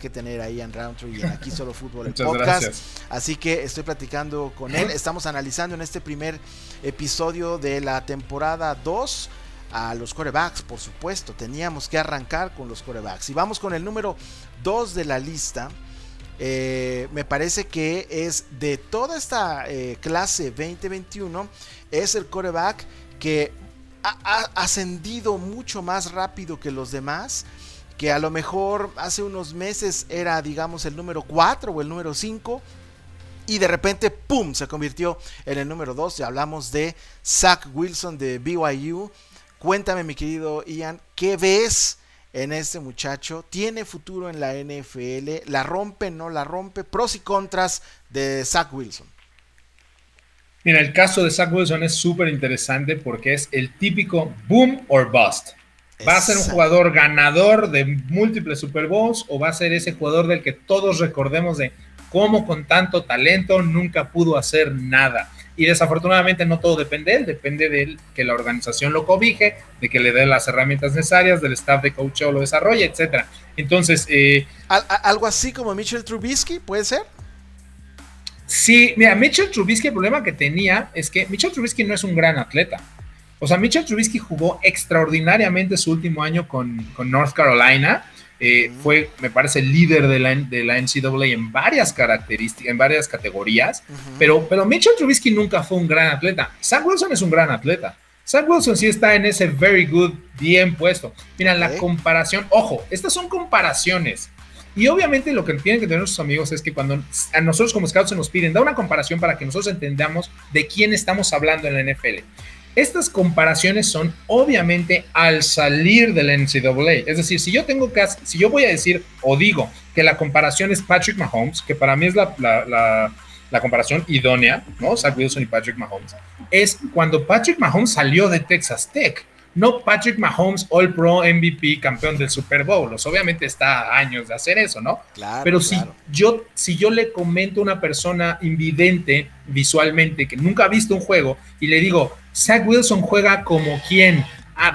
que tener a Ian Roundtree en Aquí Solo Fútbol, el podcast. Gracias. Así que estoy platicando con él. Estamos analizando en este primer episodio de la temporada 2 a los quarterbacks, por supuesto. Teníamos que arrancar con los quarterbacks. Y vamos con el número 2 de la lista. Me parece que es de toda esta clase 2021, es el quarterback que ha ascendido mucho más rápido que los demás, que a lo mejor hace unos meses era, digamos, el número 4 o el número 5, y de repente, ¡pum!, se convirtió en el número 2. Ya hablamos de Zach Wilson de BYU. Cuéntame, mi querido Ian, ¿qué ves en este muchacho? ¿Tiene futuro en la NFL? ¿La rompe, no la rompe? Pros y contras de Zach Wilson. Mira, el caso de Zach Wilson es súper interesante porque es el típico boom or bust. ¿Va a ser un jugador ganador de múltiples Super Bowls o va a ser ese jugador del que todos recordemos de cómo con tanto talento nunca pudo hacer nada? Y desafortunadamente no todo depende de él, depende de que la organización lo cobije, de que le dé las herramientas necesarias, del staff de coacheo lo desarrolle, etcétera. Entonces, algo así como Mitchell Trubisky, ¿puede ser? Sí, mira, Mitchell Trubisky, el problema que tenía es que Mitchell Trubisky no es un gran atleta. O sea, Mitchell Trubisky jugó extraordinariamente su último año con North Carolina. Fue, me parece, el líder de la NCAA en varias características, en varias categorías, pero Mitchell Trubisky nunca fue un gran atleta. Zach Wilson es un gran atleta. Zach Wilson sí está en ese very good, bien puesto. Mira, la comparación, ojo, estas son comparaciones. Y obviamente lo que tienen que tener nuestros amigos es que cuando a nosotros como scouts se nos piden, da una comparación para que nosotros entendamos de quién estamos hablando en la NFL. Estas comparaciones son obviamente al salir del NCAA. Es decir, si yo voy a decir o digo que la comparación es Patrick Mahomes, que para mí es la comparación idónea, ¿no? Zach Wilson y Patrick Mahomes, es cuando Patrick Mahomes salió de Texas Tech. No Patrick Mahomes, All Pro, MVP, campeón del Super Bowl. Obviamente está a años de hacer eso, ¿no? Claro, pero claro. Si yo le comento a una persona invidente visualmente que nunca ha visto un juego y le digo, Zach Wilson juega como quién,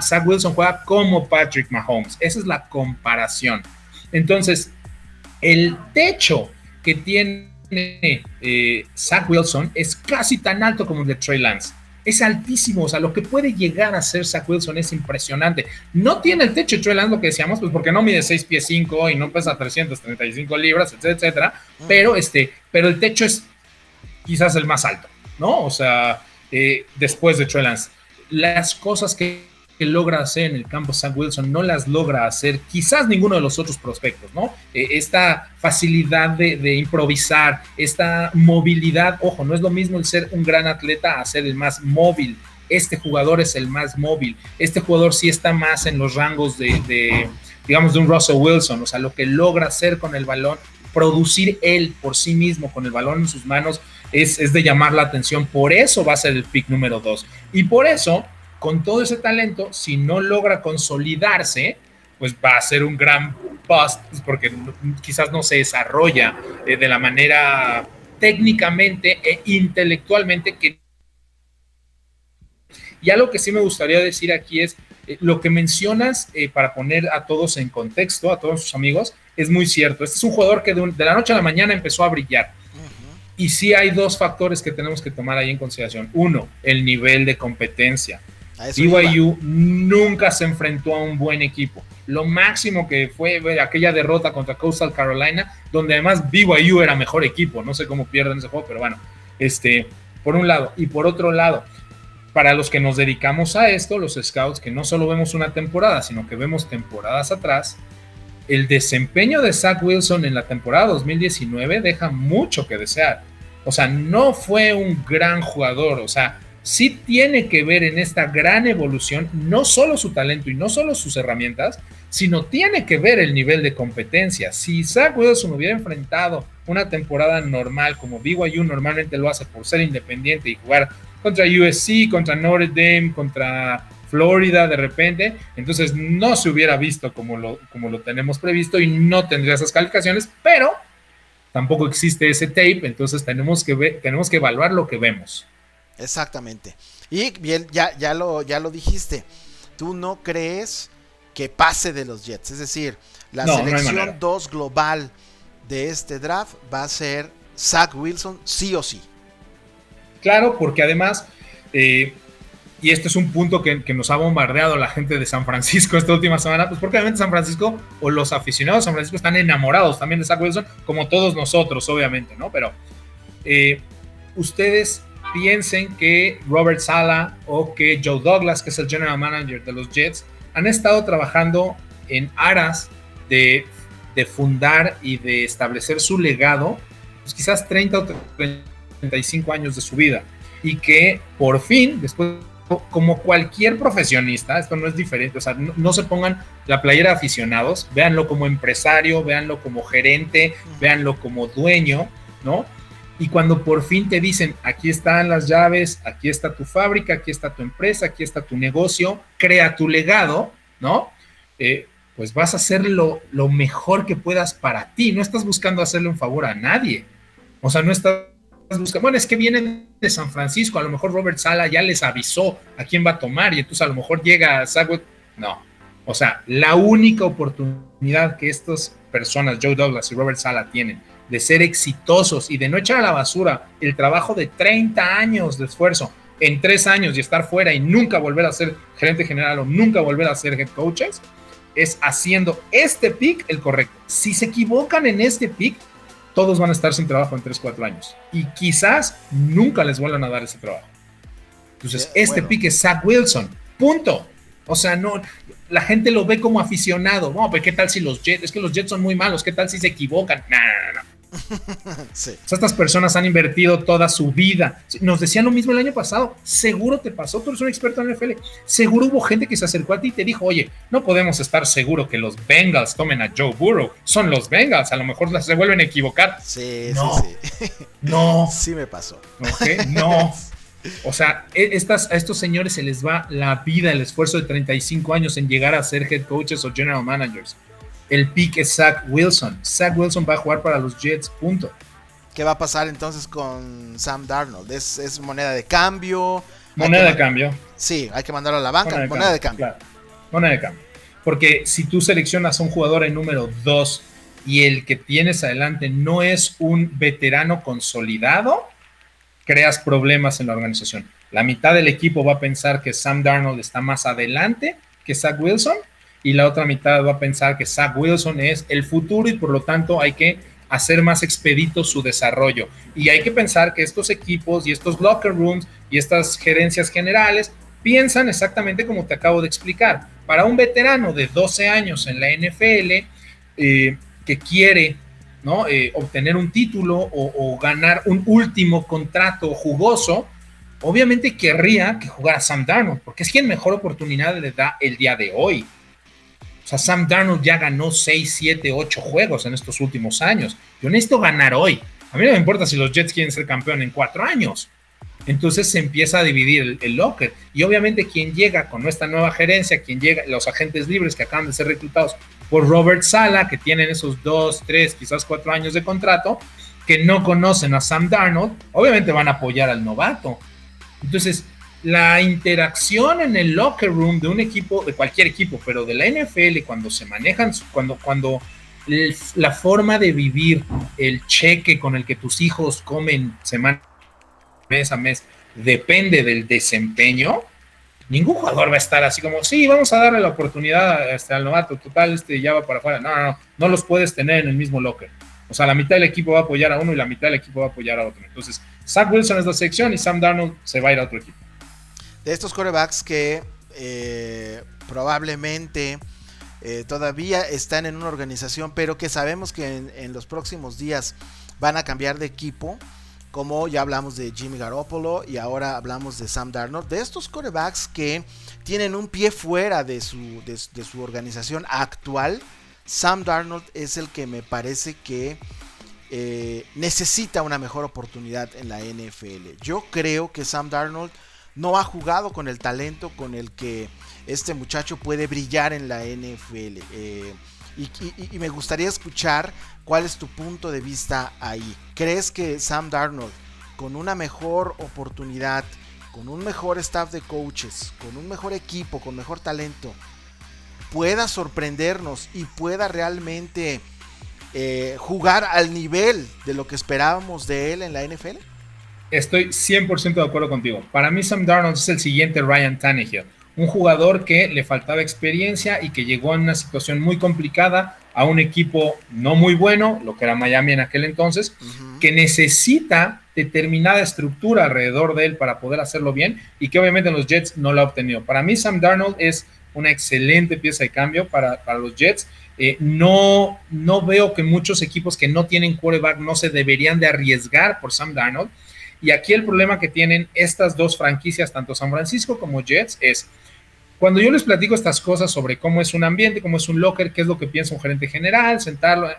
Zach Wilson juega como Patrick Mahomes. Esa es la comparación. Entonces, el techo que tiene Zach Wilson es casi tan alto como el de Trey Lance. Es altísimo, o sea, lo que puede llegar a ser Zach Wilson es impresionante. No tiene el techo de Trey Lance, lo que decíamos, pues porque no mide 6 pies 5 y no pesa 335 libras, etcétera, pero el techo es quizás el más alto, ¿no? O sea, después de Trey Lance. Las cosas que que logra hacer en el campo Zach Wilson no las logra hacer quizás ninguno de los otros prospectos, ¿no? Esta facilidad de improvisar, esta movilidad, ojo, no es lo mismo el ser un gran atleta a ser el más móvil. Este jugador es el más móvil, este jugador sí está más en los rangos digamos, de un Russell Wilson, o sea, lo que logra hacer con el balón, producir él por sí mismo con el balón en sus manos, es de llamar la atención. Por eso va a ser el pick número 2. Y por eso, con todo ese talento, si no logra consolidarse, pues va a ser un gran bust, porque quizás no se desarrolla de la manera técnicamente e intelectualmente que. Y algo que sí me gustaría decir aquí es, lo que mencionas para poner a todos en contexto, a todos sus amigos, es muy cierto. Este es un jugador que de la noche a la mañana empezó a brillar. Y sí hay dos factores que tenemos que tomar ahí en consideración. Uno, el nivel de competencia. BYU nunca se enfrentó a un buen equipo. Lo máximo que fue aquella derrota contra Coastal Carolina, donde además BYU era mejor equipo. No sé cómo pierden ese juego, pero bueno, por un lado. Y por otro lado, para los que nos dedicamos a esto, los scouts, que no solo vemos una temporada, sino que vemos temporadas atrás, el desempeño de Zach Wilson en la temporada 2019 deja mucho que desear. O sea, no fue un gran jugador, o sea, sí tiene que ver en esta gran evolución, no solo su talento y no solo sus herramientas, sino tiene que ver el nivel de competencia. Si Zach Wilson hubiera enfrentado una temporada normal, como BYU normalmente lo hace por ser independiente y jugar contra USC, contra Notre Dame, contra Florida de repente, entonces no se hubiera visto como lo tenemos previsto y no tendría esas calificaciones, pero tampoco existe ese tape, entonces tenemos que evaluar lo que vemos. Exactamente. Y bien, ya lo dijiste, tú no crees que pase de los Jets, es decir, la selección 2 global de este draft va a ser Zach Wilson sí o sí. Claro, porque además, y este es un punto que nos ha bombardeado la gente de San Francisco esta última semana, pues porque obviamente San Francisco, o los aficionados de San Francisco están enamorados también de Zach Wilson, como todos nosotros, obviamente, ¿no? Pero ustedes piensen que Robert Saleh o que Joe Douglas, que es el general manager de los Jets, han estado trabajando en aras de fundar y de establecer su legado, pues quizás 30 o 35 años de su vida, y que por fin, después, como cualquier profesionista, esto no es diferente, o sea, no se pongan la playera de aficionados, véanlo como empresario, véanlo como gerente, véanlo como dueño, ¿no? Y cuando por fin te dicen, aquí están las llaves, aquí está tu fábrica, aquí está tu empresa, aquí está tu negocio, crea tu legado, ¿no? Pues vas a hacer lo mejor que puedas para ti, no estás buscando hacerle un favor a nadie, o sea, no estás buscando, bueno, es que vienen de San Francisco, a lo mejor Robert Saleh ya les avisó a quién va a tomar y entonces a lo mejor llega Zach Wilson. No, o sea, la única oportunidad que estas personas, Joe Douglas y Robert Saleh, tienen de ser exitosos y de no echar a la basura el trabajo de 30 años de esfuerzo en 3 años y estar fuera y nunca volver a ser gerente general o nunca volver a ser head coaches, es haciendo este pick el correcto. Si se equivocan en este pick, todos van a estar sin trabajo en 3-4 años y quizás nunca les vuelvan a dar ese trabajo. Entonces, bueno, pick es Zach Wilson, punto. O sea, no, la gente lo ve como aficionado. No, pero ¿qué tal si los Jets? Es que los Jets son muy malos. ¿Qué tal si se equivocan? No. Sí. O sea, estas personas han invertido toda su vida. Nos decían lo mismo el año pasado. Seguro te pasó, tú eres un experto en NFL. Seguro hubo gente que se acercó a ti y te dijo, oye, no podemos estar seguros que los Bengals tomen a Joe Burrow. Son los Bengals, a lo mejor se vuelven a equivocar. Sí, no, sí. No. Sí me pasó. Okay, no. O sea, a estos señores se les va la vida, el esfuerzo de 35 años en llegar a ser head coaches o general managers. El pick es Zach Wilson. Zach Wilson va a jugar para los Jets, punto. ¿Qué va a pasar entonces con Sam Darnold? ¿Es moneda de cambio? Moneda de cambio. Sí, hay que mandarlo a la banca. Moneda de cambio. Claro. Moneda de cambio. Porque si tú seleccionas a un jugador en número 2 y el que tienes adelante no es un veterano consolidado, creas problemas en la organización. La mitad del equipo va a pensar que Sam Darnold está más adelante que Zach Wilson y la otra mitad va a pensar que Zach Wilson es el futuro y por lo tanto hay que hacer más expedito su desarrollo. Y hay que pensar que estos equipos y estos locker rooms y estas gerencias generales piensan exactamente como te acabo de explicar. Para un veterano de 12 años en la NFL que quiere, ¿no? Obtener un título o ganar un último contrato jugoso, obviamente querría que jugara Sam Darnold, porque es quien mejor oportunidad le da el día de hoy. O sea, Sam Darnold ya ganó 6, 7, 8 juegos en estos últimos años. Yo necesito ganar hoy. A mí no me importa si los Jets quieren ser campeón en 4 años. Entonces se empieza a dividir el locker. Y obviamente quien llega con esta nueva gerencia, quien llega, los agentes libres que acaban de ser reclutados por Robert Saleh, que tienen esos 2, 3, quizás 4 años de contrato, que no conocen a Sam Darnold, obviamente van a apoyar al novato. Entonces, la interacción en el locker room de un equipo, de cualquier equipo, pero de la NFL, cuando se manejan, cuando la forma de vivir, el cheque con el que tus hijos comen semana, mes a mes, depende del desempeño, ningún jugador va a estar así como, sí, vamos a darle la oportunidad al novato, total, ya va para afuera. No los puedes tener en el mismo locker. O sea, la mitad del equipo va a apoyar a uno y la mitad del equipo va a apoyar a otro. Entonces, Zach Wilson es la sección y Sam Darnold se va a ir a otro equipo. De estos quarterbacks que probablemente todavía están en una organización, pero que sabemos que en los próximos días van a cambiar de equipo, como ya hablamos de Jimmy Garoppolo y ahora hablamos de Sam Darnold, de estos quarterbacks que tienen un pie fuera de su organización actual. Sam Darnold es el que me parece que necesita una mejor oportunidad en la NFL. Yo creo que Sam Darnold no ha jugado con el talento con el que este muchacho puede brillar en la NFL. Y me gustaría escuchar cuál es tu punto de vista ahí. ¿Crees que Sam Darnold, con una mejor oportunidad, con un mejor staff de coaches, con un mejor equipo, con mejor talento, pueda sorprendernos y pueda realmente jugar al nivel de lo que esperábamos de él en la NFL? Estoy 100% de acuerdo contigo. Para mí Sam Darnold es el siguiente Ryan Tannehill, un jugador que le faltaba experiencia y que llegó en una situación muy complicada a un equipo no muy bueno, lo que era Miami en aquel entonces, que necesita determinada estructura alrededor de él para poder hacerlo bien y que obviamente los Jets no lo ha obtenido. Para mí Sam Darnold es una excelente pieza de cambio para los Jets. No veo que muchos equipos que no tienen quarterback no se deberían de arriesgar por Sam Darnold. Y aquí el problema que tienen estas dos franquicias, tanto San Francisco como Jets, es cuando yo les platico estas cosas sobre cómo es un ambiente, cómo es un locker, qué es lo que piensa un gerente general, sentarlo.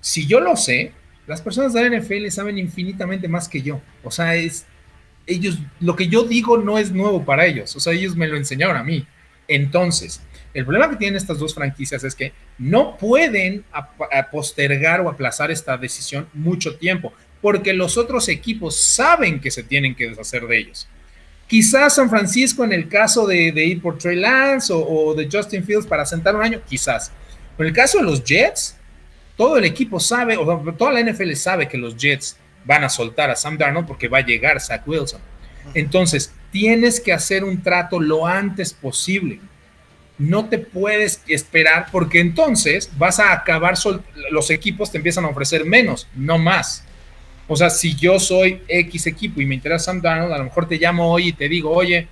Si yo lo sé, las personas de la NFL saben infinitamente más que yo. O sea, ellos, lo que yo digo no es nuevo para ellos. O sea, ellos me lo enseñaron a mí. Entonces, el problema que tienen estas dos franquicias es que no pueden postergar o aplazar esta decisión mucho tiempo, porque los otros equipos saben que se tienen que deshacer de ellos. Quizás San Francisco en el caso de ir por Trey Lance o de Justin Fields para sentar un año, quizás. Pero en el caso de los Jets, todo el equipo sabe, o toda la NFL sabe que los Jets van a soltar a Sam Darnold porque va a llegar Zach Wilson. Entonces, tienes que hacer un trato lo antes posible. No te puedes esperar porque entonces vas a acabar, los equipos te empiezan a ofrecer menos, no más. O sea, si yo soy X equipo y me interesa Sam Darnold, a lo mejor te llamo hoy y te digo, oye,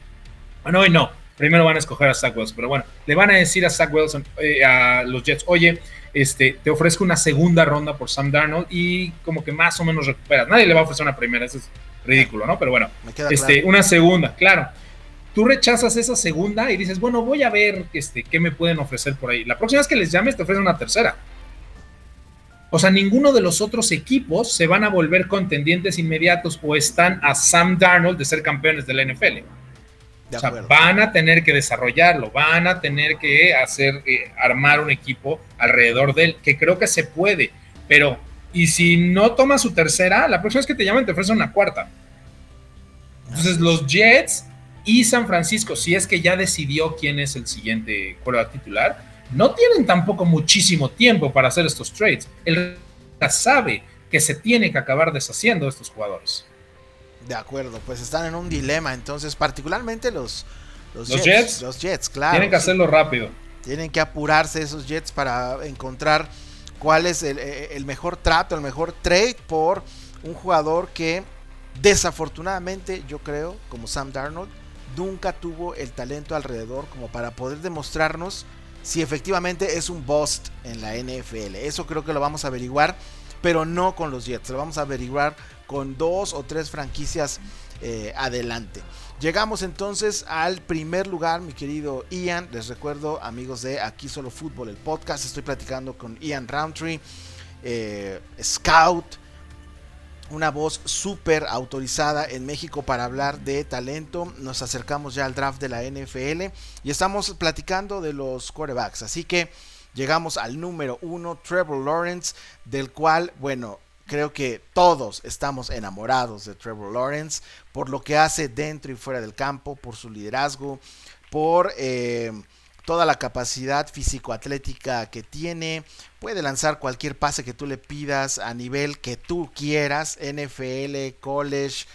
bueno, hoy no, primero van a escoger a Zach Wilson, pero bueno, le van a decir a Zach Wilson, a los Jets, oye, te ofrezco una segunda ronda por Sam Darnold y como que más o menos recuperas. Nadie le va a ofrecer una primera, eso es ridículo, ¿no? Pero bueno, claro. Una segunda, claro. Tú rechazas esa segunda y dices, bueno, voy a ver qué me pueden ofrecer por ahí. La próxima vez que les llames te ofrecen una tercera. O sea, ninguno de los otros equipos se van a volver contendientes inmediatos o están a Sam Darnold de ser campeones de la NFL. O sea, van a tener que desarrollarlo, van a tener que armar un equipo alrededor de él, que creo que se puede. Pero, y si no toma su tercera, la próxima vez que te llamen te ofrecen una cuarta. Entonces, los Jets y San Francisco, si es que ya decidió quién es el siguiente quarterback titular, no tienen tampoco muchísimo tiempo para hacer estos trades. Él sabe que se tiene que acabar deshaciendo de estos jugadores. De acuerdo, pues están en un dilema, entonces particularmente los Jets. Los Jets, claro. Tienen que hacerlo rápido. Tienen que apurarse esos Jets para encontrar cuál es el mejor trato, el mejor trade por un jugador que desafortunadamente, yo creo, como Sam Darnold, nunca tuvo el talento alrededor como para poder demostrarnos si efectivamente es un bust en la NFL. Eso creo que lo vamos a averiguar, pero no con los Jets, lo vamos a averiguar con 2 o 3 franquicias adelante. Llegamos entonces al primer lugar, mi querido Ian. Les recuerdo, amigos de Aquí Solo Fútbol, el podcast, estoy platicando con Ian Roundtree, scout, una voz súper autorizada en México para hablar de talento. Nos acercamos ya al draft de la NFL y estamos platicando de los quarterbacks. Así que llegamos al número 1, Trevor Lawrence, del cual, bueno, creo que todos estamos enamorados de Trevor Lawrence por lo que hace dentro y fuera del campo, por su liderazgo, por toda la capacidad físico-atlética que tiene. Puede lanzar cualquier pase que tú le pidas a nivel que tú quieras, NFL, college,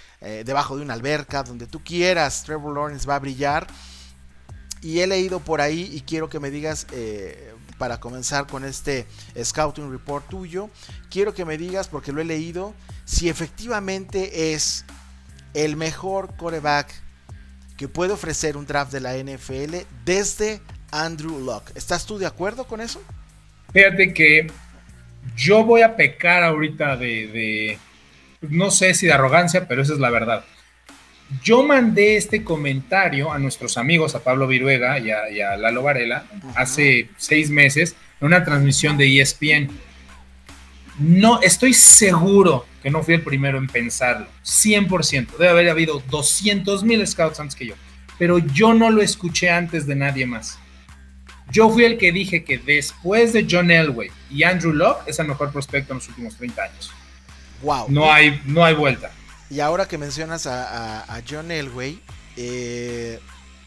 debajo de una alberca, donde tú quieras, Trevor Lawrence va a brillar. Y he leído por ahí y quiero que me digas, para comenzar con este Scouting Report tuyo, quiero que me digas, porque lo he leído, si efectivamente es el mejor quarterback que puede ofrecer un draft de la NFL desde Andrew Luck. ¿Estás tú de acuerdo con eso? Fíjate que yo voy a pecar ahorita de no sé si de arrogancia, pero esa es la verdad. Yo mandé este comentario a nuestros amigos, a Pablo Viruega y a Lalo Varela, hace 6 meses, en una transmisión de ESPN. No, estoy seguro que no fui el primero en pensarlo, 100%. Debe haber habido 200,000 scouts antes que yo, pero yo no lo escuché antes de nadie más. Yo fui el que dije que después de John Elway y Andrew Luck es el mejor prospecto en los últimos 30 años. Wow. No hay vuelta. Y ahora que mencionas a John Elway,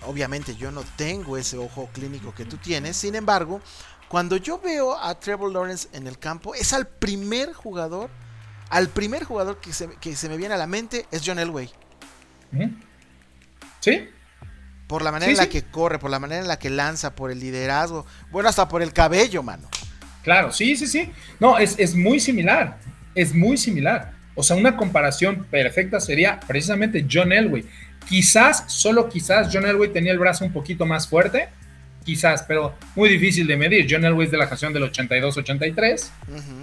obviamente yo no tengo ese ojo clínico que tú tienes. Sin embargo, cuando yo veo a Trevor Lawrence en el campo, es al primer jugador que se me viene a la mente es John Elway. ¿Sí? Por la manera en la que corre, por la manera en la que lanza, por el liderazgo, bueno, hasta por el cabello, mano. Claro, sí. No, es muy similar, es muy similar. O sea, una comparación perfecta sería precisamente John Elway. Quizás, solo quizás, John Elway tenía el brazo un poquito más fuerte, quizás, pero muy difícil de medir. John Elway es de la generación del 82-83,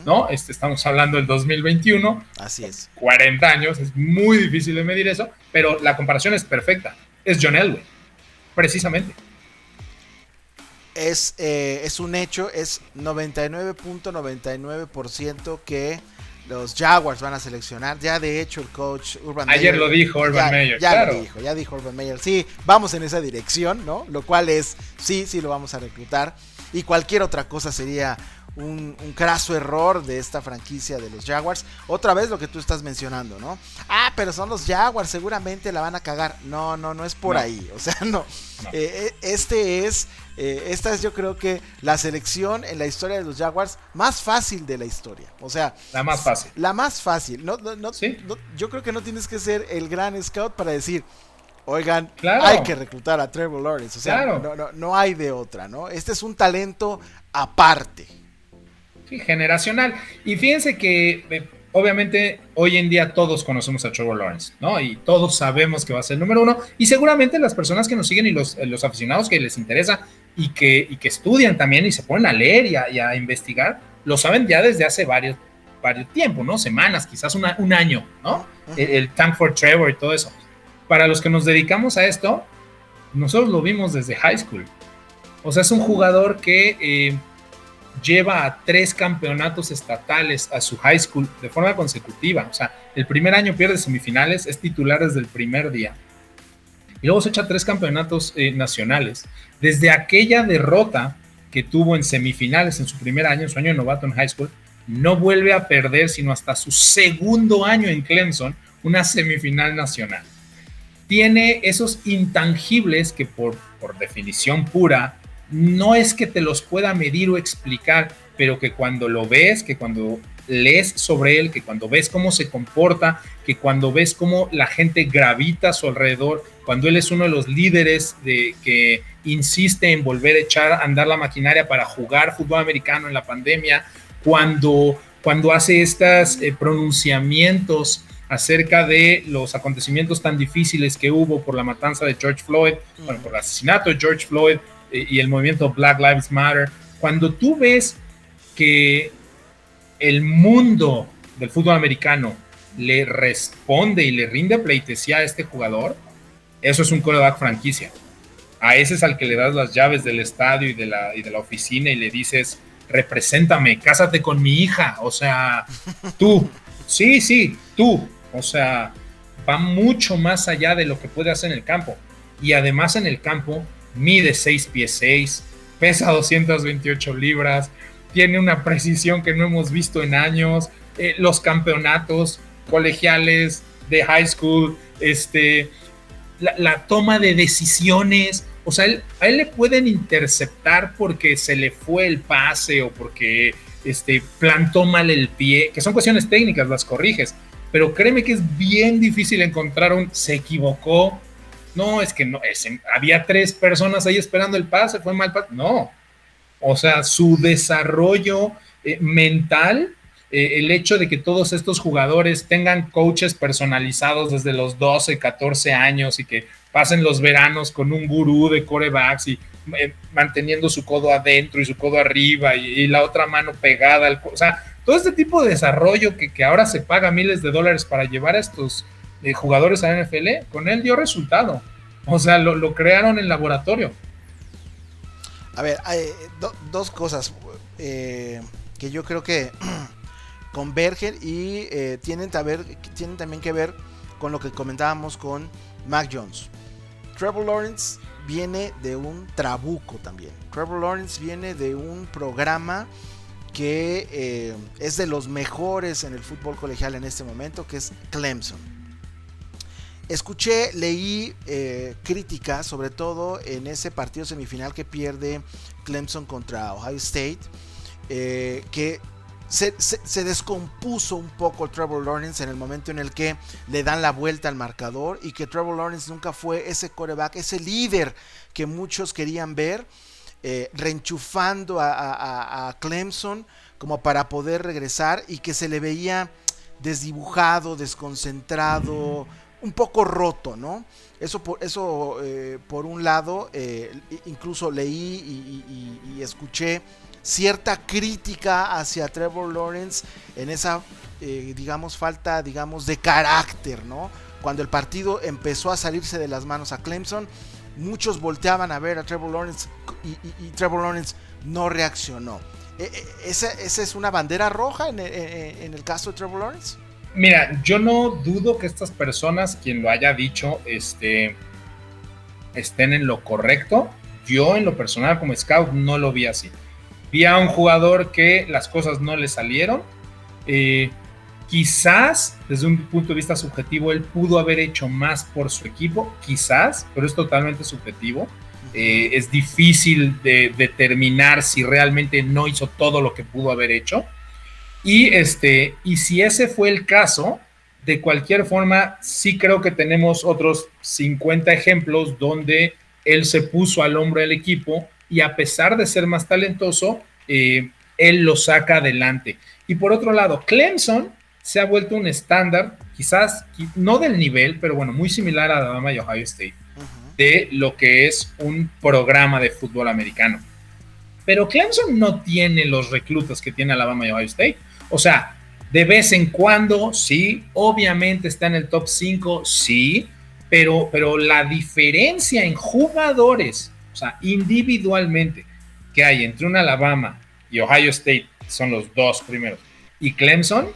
¿no? Estamos hablando del 2021. Así es. 40 años, es muy difícil de medir eso, pero la comparación es perfecta. Es John Elway, precisamente. Es un hecho, es 99.99% que los Jaguars van a seleccionar. Ya de hecho el coach Urban Meyer. Ayer lo dijo Urban Meyer. Ya dijo Urban Meyer. Sí, vamos en esa dirección, ¿no? Lo cual es, sí lo vamos a reclutar. Y cualquier otra cosa sería un craso error de esta franquicia de los Jaguars. Otra vez lo que tú estás mencionando, ¿no? Ah, pero son los Jaguars, seguramente la van a cagar. No es por ahí. O sea, no. Esta es yo creo que la selección en la historia de los Jaguars más fácil de la historia. O sea, la más fácil. La más fácil. ¿Sí? Yo creo que no tienes que ser el gran scout para decir, oigan, claro, hay que reclutar a Trevor Lawrence. O sea, claro, no hay de otra, ¿no? Este es un talento aparte. Sí, generacional. Y fíjense que obviamente hoy en día todos conocemos a Trevor Lawrence, ¿no? Y todos sabemos que va a ser el número 1. Y seguramente las personas que nos siguen y los aficionados que les interesa y que estudian también y se ponen a leer y a investigar, lo saben ya desde hace varios tiempo, ¿no? Semanas, quizás un año, ¿no? El Tank for Trevor y todo eso. Para los que nos dedicamos a esto, nosotros lo vimos desde high school. O sea, es un jugador que lleva a 3 campeonatos estatales a su high school de forma consecutiva. O sea, el primer año pierde semifinales, es titular desde el primer día. Y luego se echa 3 campeonatos nacionales. Desde aquella derrota que tuvo en semifinales en su primer año, en su año de novato en high school, no vuelve a perder sino hasta su segundo año en Clemson, una semifinal nacional. Tiene esos intangibles que por definición pura no es que te los pueda medir o explicar, pero que cuando lo ves, que cuando lees sobre él, que cuando ves cómo se comporta, que cuando ves cómo la gente gravita a su alrededor, cuando él es uno de los líderes que insiste en volver a echar a andar la maquinaria para jugar fútbol americano en la pandemia, cuando hace estos pronunciamientos acerca de los acontecimientos tan difíciles que hubo por la matanza de George Floyd, bueno, por el asesinato de George Floyd y el movimiento Black Lives Matter. Cuando tú ves que el mundo del fútbol americano le responde y le rinde pleitesía a este jugador, eso es un quarterback franquicia. A ese es al que le das las llaves del estadio y de la oficina y le dices, represéntame, cásate con mi hija, o sea, tú, sí, tú, o sea, va mucho más allá de lo que puede hacer en el campo. Y además en el campo mide 6'6", pesa 228 libras, tiene una precisión que no hemos visto en años, los colegiales de high school, la toma de decisiones, o sea, a él le pueden interceptar porque se le fue el pase o porque plantó mal el pie, que son cuestiones técnicas, las corriges, pero créeme que es bien difícil encontrar se equivocó, no, es que no, había 3 personas ahí esperando el pase, fue mal pase, no, o sea, su desarrollo mental, el hecho de que todos estos jugadores tengan coaches personalizados desde los 12, 14 años y que pasen los veranos con un gurú de quarterbacks y manteniendo su codo adentro y su codo arriba y la otra mano pegada al o sea, todo este tipo de desarrollo que ahora se paga miles de dólares para llevar a estos jugadores a la NFL, con él dio resultado. O sea, lo crearon en laboratorio. A ver, hay dos cosas que yo creo que convergen y tienen también que ver con lo que comentábamos con Mac Jones. Trevor Lawrence viene de un trabuco también. Trevor Lawrence viene de un programa que es de los mejores en el fútbol colegial en este momento, que es Clemson. Leí críticas, sobre todo en ese partido semifinal que pierde Clemson contra Ohio State, que se descompuso un poco Trevor Lawrence en el momento en el que le dan la vuelta al marcador y que Trevor Lawrence nunca fue ese quarterback, ese líder que muchos querían ver, reenchufando a Clemson como para poder regresar, y que se le veía desdibujado, desconcentrado, un poco roto, ¿no? Eso por un lado, incluso leí y escuché cierta crítica hacia Trevor Lawrence en esa, falta, de carácter, ¿no? Cuando el partido empezó a salirse de las manos a Clemson, muchos volteaban a ver a Trevor Lawrence y Trevor Lawrence no reaccionó. ¿Esa es una bandera roja en el caso de Trevor Lawrence? Mira, yo no dudo que estas personas, quien lo haya dicho, estén en lo correcto. Yo, en lo personal, como scout, no lo vi así. Vi a un jugador que las cosas no le salieron. Quizás, desde un punto de vista subjetivo, él pudo haber hecho más por su equipo, quizás, pero es totalmente subjetivo. Es difícil de determinar si realmente no hizo todo lo que pudo haber hecho. Y si ese fue el caso, de cualquier forma, sí creo que tenemos otros 50 ejemplos donde él se puso al hombro del equipo y, a pesar de ser más talentoso, él lo saca adelante. Y por otro lado, Clemson se ha vuelto un estándar, quizás no del nivel, pero bueno, muy similar a Alabama y Ohio State, de lo que es un programa de fútbol americano. Pero Clemson no tiene los reclutas que tiene Alabama y Ohio State. O sea, de vez en cuando, sí, obviamente está en el top 5, sí, pero la diferencia en jugadores, o sea, individualmente, que hay entre un Alabama y Ohio State, son los 2 primeros, y Clemson,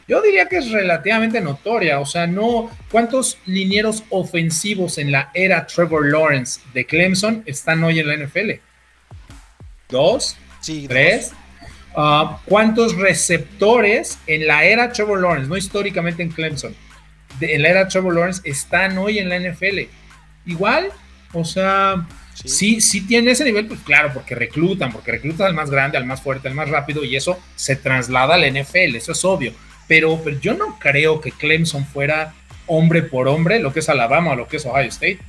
yo diría que es relativamente notoria. O sea, no, ¿cuántos linieros ofensivos en la era Trevor Lawrence de Clemson están hoy en la NFL? ¿2? Sí, ¿3? ¿Cuántos receptores en la era Trevor Lawrence, no históricamente en Clemson, en la era Trevor Lawrence, están hoy en la NFL? Igual, o sea, sí tiene ese nivel, pues claro, porque reclutan al más grande, al más fuerte, al más rápido, y eso se traslada a la NFL, eso es obvio. Pero yo no creo que Clemson fuera hombre por hombre lo que es Alabama o lo que es Ohio State.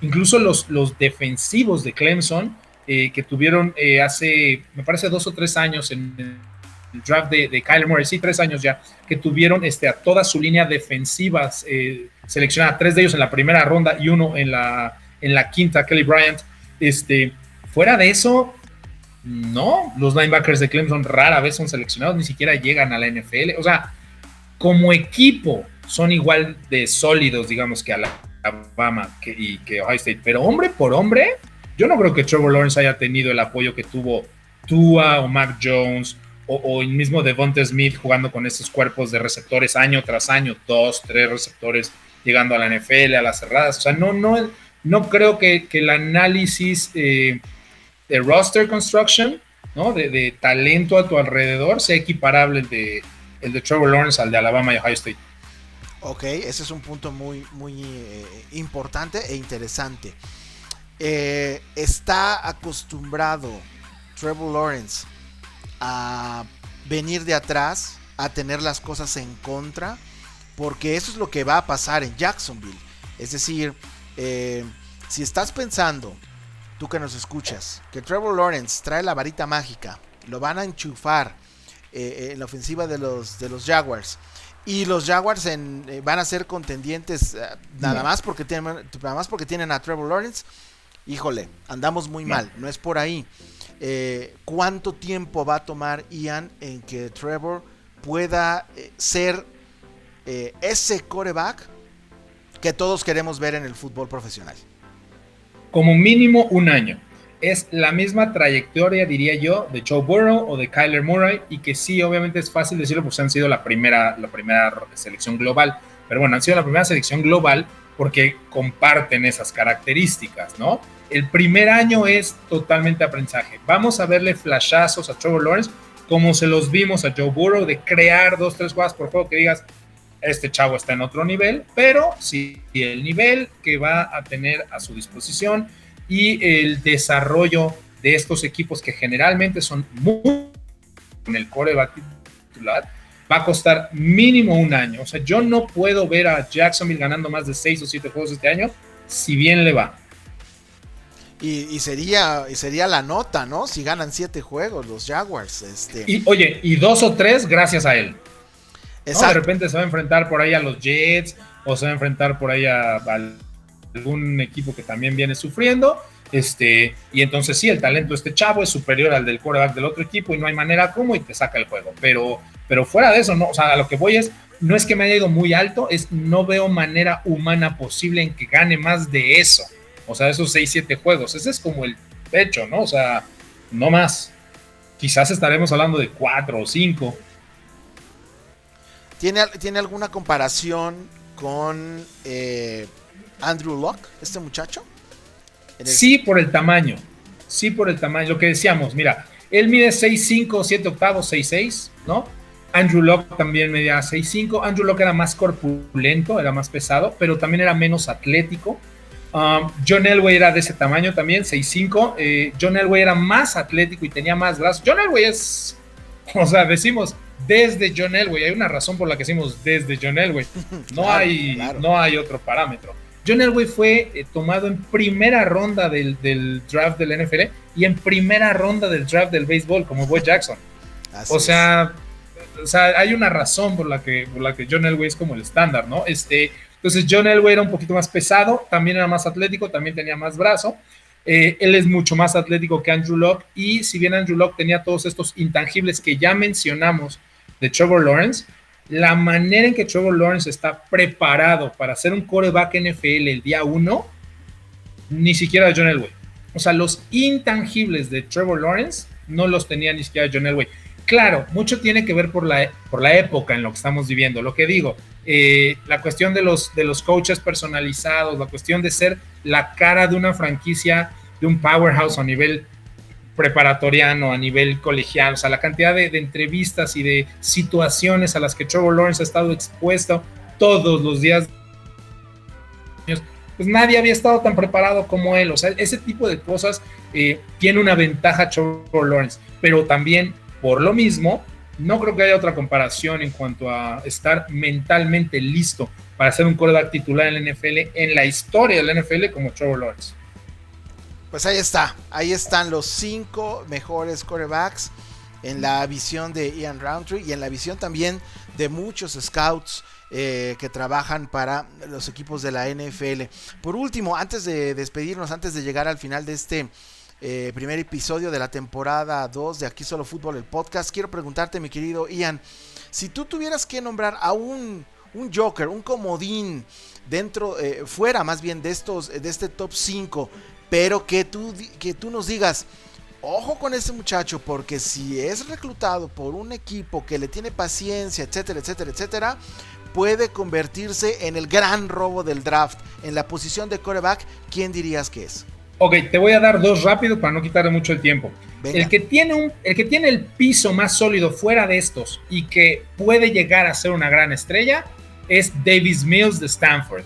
Incluso los defensivos de Clemson, que tuvieron hace, me parece, 2 o 3 años en draft de Kyler Murray, sí, 3 años ya, que tuvieron a toda su línea defensiva seleccionada, 3 de ellos en la primera ronda y uno en la quinta, Kelly Bryant. Fuera de eso, no, los linebackers de Clemson rara vez son seleccionados, ni siquiera llegan a la NFL. O sea, como equipo son igual de sólidos, digamos, que Alabama y que Ohio State, pero hombre por hombre, yo no creo que Trevor Lawrence haya tenido el apoyo que tuvo Tua o Mac Jones o el mismo Devonta Smith jugando con esos cuerpos de receptores año tras año, 2, 3 receptores llegando a la NFL, a las cerradas. O sea, no creo que el análisis de roster construction, ¿no? De talento a tu alrededor sea equiparable el de Trevor Lawrence al de Alabama y Ohio State. Ok, ese es un punto muy importante e interesante. Está acostumbrado Trevor Lawrence a venir de atrás, a tener las cosas en contra, porque eso es lo que va a pasar en Jacksonville. Es decir, si estás pensando, tú que nos escuchas, que Trevor Lawrence trae la varita mágica, lo van a enchufar en la ofensiva de los Jaguars, y los Jaguars van a ser contendientes nada más porque tienen a Trevor Lawrence, híjole, andamos muy mal, no es por ahí. ¿Cuánto tiempo va a tomar Ian en que Trevor pueda ser ese quarterback que todos queremos ver en el fútbol profesional? Como mínimo un año. Es la misma trayectoria, diría yo, de Joe Burrow o de Kyler Murray, y que sí, obviamente es fácil decirlo porque han sido la primera selección global, pero bueno, han sido la primera selección global porque comparten esas características, ¿no? El primer año es totalmente aprendizaje. Vamos a verle flashazos a Trevor Lawrence como se los vimos a Joe Burrow, de crear 2, 3 jugadas por juego que digas, este chavo está en otro nivel, pero sí el nivel que va a tener a su disposición y el desarrollo de estos equipos que generalmente son muy en el quarterback titular, va a costar mínimo un año. O sea, yo no puedo ver a Jacksonville ganando más de 6 o 7 juegos este año, si bien le va. Y sería la nota, ¿no? Si ganan 7 juegos los Jaguars. Y 2 o 3 gracias a él. Exacto. ¿No? De repente se va a enfrentar por ahí a los Jets, o se va a enfrentar por ahí a algún equipo que también viene sufriendo, y entonces sí, el talento de este chavo es superior al del quarterback del otro equipo y no hay manera como y te saca el juego, pero fuera de eso, no, o sea, a lo que voy es, no es que me haya ido muy alto, no veo manera humana posible en que gane más de eso, o sea, esos 6-7 juegos, ese es como el pecho, ¿no? O sea, no más, quizás estaremos hablando de 4 o 5. ¿Tiene alguna comparación con Andrew Luck, este muchacho? Sí, por el tamaño. Lo que decíamos, mira, él mide 6'5", 7 octavos, 6'6", ¿no? Andrew Luck también medía 6'5". Andrew Luck era más corpulento, era más pesado, pero también era menos atlético. John Elway era de ese tamaño también, 6'5". John Elway era más atlético y tenía más brazos. John Elway es, o sea, decimos desde John Elway, hay una razón por la que decimos desde John Elway, no hay otro parámetro. John Elway fue tomado en primera ronda del draft del NFL y en primera ronda del draft del béisbol, como Bo Jackson. O sea, hay una razón por la que John Elway es como el estándar, ¿no? Entonces John Elway era un poquito más pesado, también era más atlético, también tenía más brazo. Él es mucho más atlético que Andrew Luck, y si bien Andrew Luck tenía todos estos intangibles que ya mencionamos de Trevor Lawrence, la manera en que Trevor Lawrence está preparado para ser un quarterback NFL el día 1, ni siquiera John Elway. O sea, los intangibles de Trevor Lawrence no los tenía ni siquiera John Elway. Claro, mucho tiene que ver por la época en lo que estamos viviendo. Lo que digo, la cuestión de los coaches personalizados, la cuestión de ser la cara de una franquicia, de un powerhouse a nivel preparatoriano, a nivel colegial, o sea, la cantidad de entrevistas y de situaciones a las que Trevor Lawrence ha estado expuesto todos los días, pues nadie había estado tan preparado como él. O sea, ese tipo de cosas tiene una ventaja Trevor Lawrence, pero también por lo mismo no creo que haya otra comparación en cuanto a estar mentalmente listo para ser un quarterback titular en la NFL, en la historia de la NFL, como Trevor Lawrence. Pues ahí están los 5 mejores quarterbacks en la visión de Ian Roundtree y en la visión también de muchos scouts que trabajan para los equipos de la NFL. Por último, antes de despedirnos, antes de llegar al final de este primer episodio de la temporada 2 de Aquí Solo Fútbol, el podcast, quiero preguntarte, mi querido Ian, si tú tuvieras que nombrar a un joker, un comodín dentro, fuera más bien de este top 5, pero que tú nos digas, ojo con este muchacho, porque si es reclutado por un equipo que le tiene paciencia, etcétera, etcétera, etcétera, puede convertirse en el gran robo del draft. En la posición de quarterback, ¿quién dirías que es? Ok, te voy a dar dos rápidos para no quitarle mucho el tiempo. Venga. El que tiene el piso más sólido fuera de estos y que puede llegar a ser una gran estrella es Davis Mills de Stanford.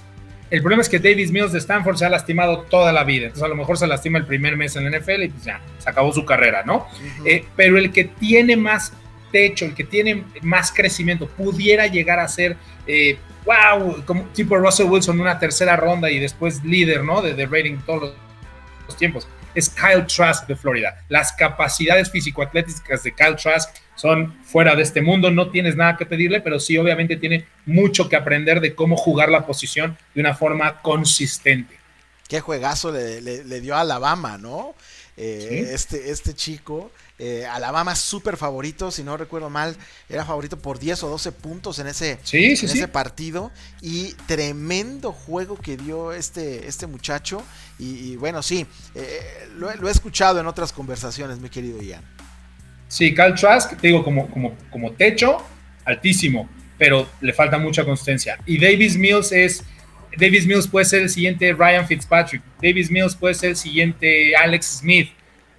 El problema es que Davis Mills de Stanford se ha lastimado toda la vida, entonces a lo mejor se lastima el primer mes en la NFL y pues ya, se acabó su carrera, ¿no? Uh-huh. Pero el que tiene más techo, el que tiene más crecimiento, pudiera llegar a ser, wow, como tipo Russell Wilson, una tercera ronda y después líder, ¿no? De rating todos los tiempos, es Kyle Trask de Florida. Las capacidades físico-atléticas de Kyle Trask son fuera de este mundo, no tienes nada que pedirle, pero sí obviamente tiene mucho que aprender de cómo jugar la posición de una forma consistente. Qué juegazo le dio a Alabama, ¿no? ¿Sí? Este chico, Alabama súper favorito, si no recuerdo mal, era favorito por 10 o 12 puntos en ese partido, y tremendo juego que dio este muchacho, y bueno, sí, lo he escuchado en otras conversaciones, mi querido Ian. Sí, Kyle Trask, te digo, como techo, altísimo, pero le falta mucha consistencia. Y Davis Mills puede ser el siguiente Ryan Fitzpatrick. Davis Mills puede ser el siguiente Alex Smith.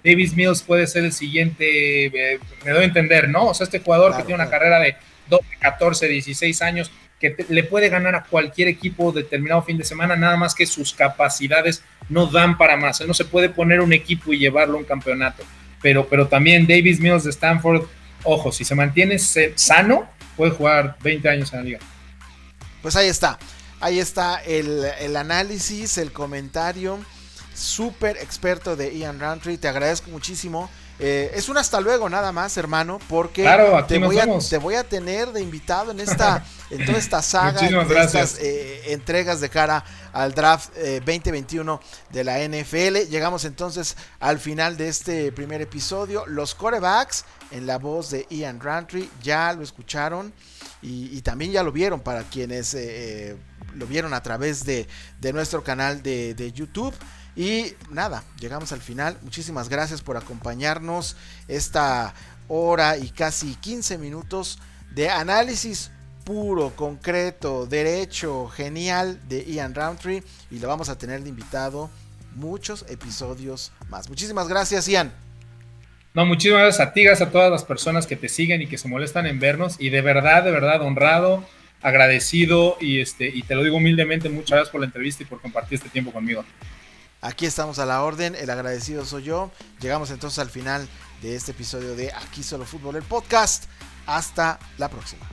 Davis Mills puede ser el siguiente, me doy a entender, ¿no? O sea, este jugador que tiene una carrera de 12, 14, 16 años, que le puede ganar a cualquier equipo determinado fin de semana, nada más que sus capacidades no dan para más. Él no se puede poner un equipo y llevarlo a un campeonato. Pero también Davis Mills de Stanford, ojo, si se mantiene sano, puede jugar 20 años en la liga. Pues ahí está el análisis, el comentario súper experto de Ian Roundtree. Te agradezco muchísimo. Es un hasta luego nada más, hermano, porque claro, te voy a tener de invitado en toda esta saga, de estas entregas de cara al draft 2021 de la NFL. Llegamos entonces al final de este primer episodio. Los quarterbacks en la voz de Ian Roundtree, ya lo escucharon y también ya lo vieron para quienes lo vieron a través de nuestro canal de YouTube. Y nada, llegamos al final. Muchísimas gracias por acompañarnos esta hora y casi 15 minutos de análisis puro, concreto, derecho, genial de Ian Roundtree, y lo vamos a tener de invitado muchos episodios más. Muchísimas gracias, Ian. No, muchísimas gracias a ti, gracias a todas las personas que te siguen y que se molestan en vernos, y de verdad honrado, agradecido, y te lo digo humildemente, muchas gracias por la entrevista y por compartir este tiempo conmigo. Aquí estamos a la orden, el agradecido soy yo. Llegamos entonces al final de este episodio de Aquí Solo Fútbol, el podcast. Hasta la próxima.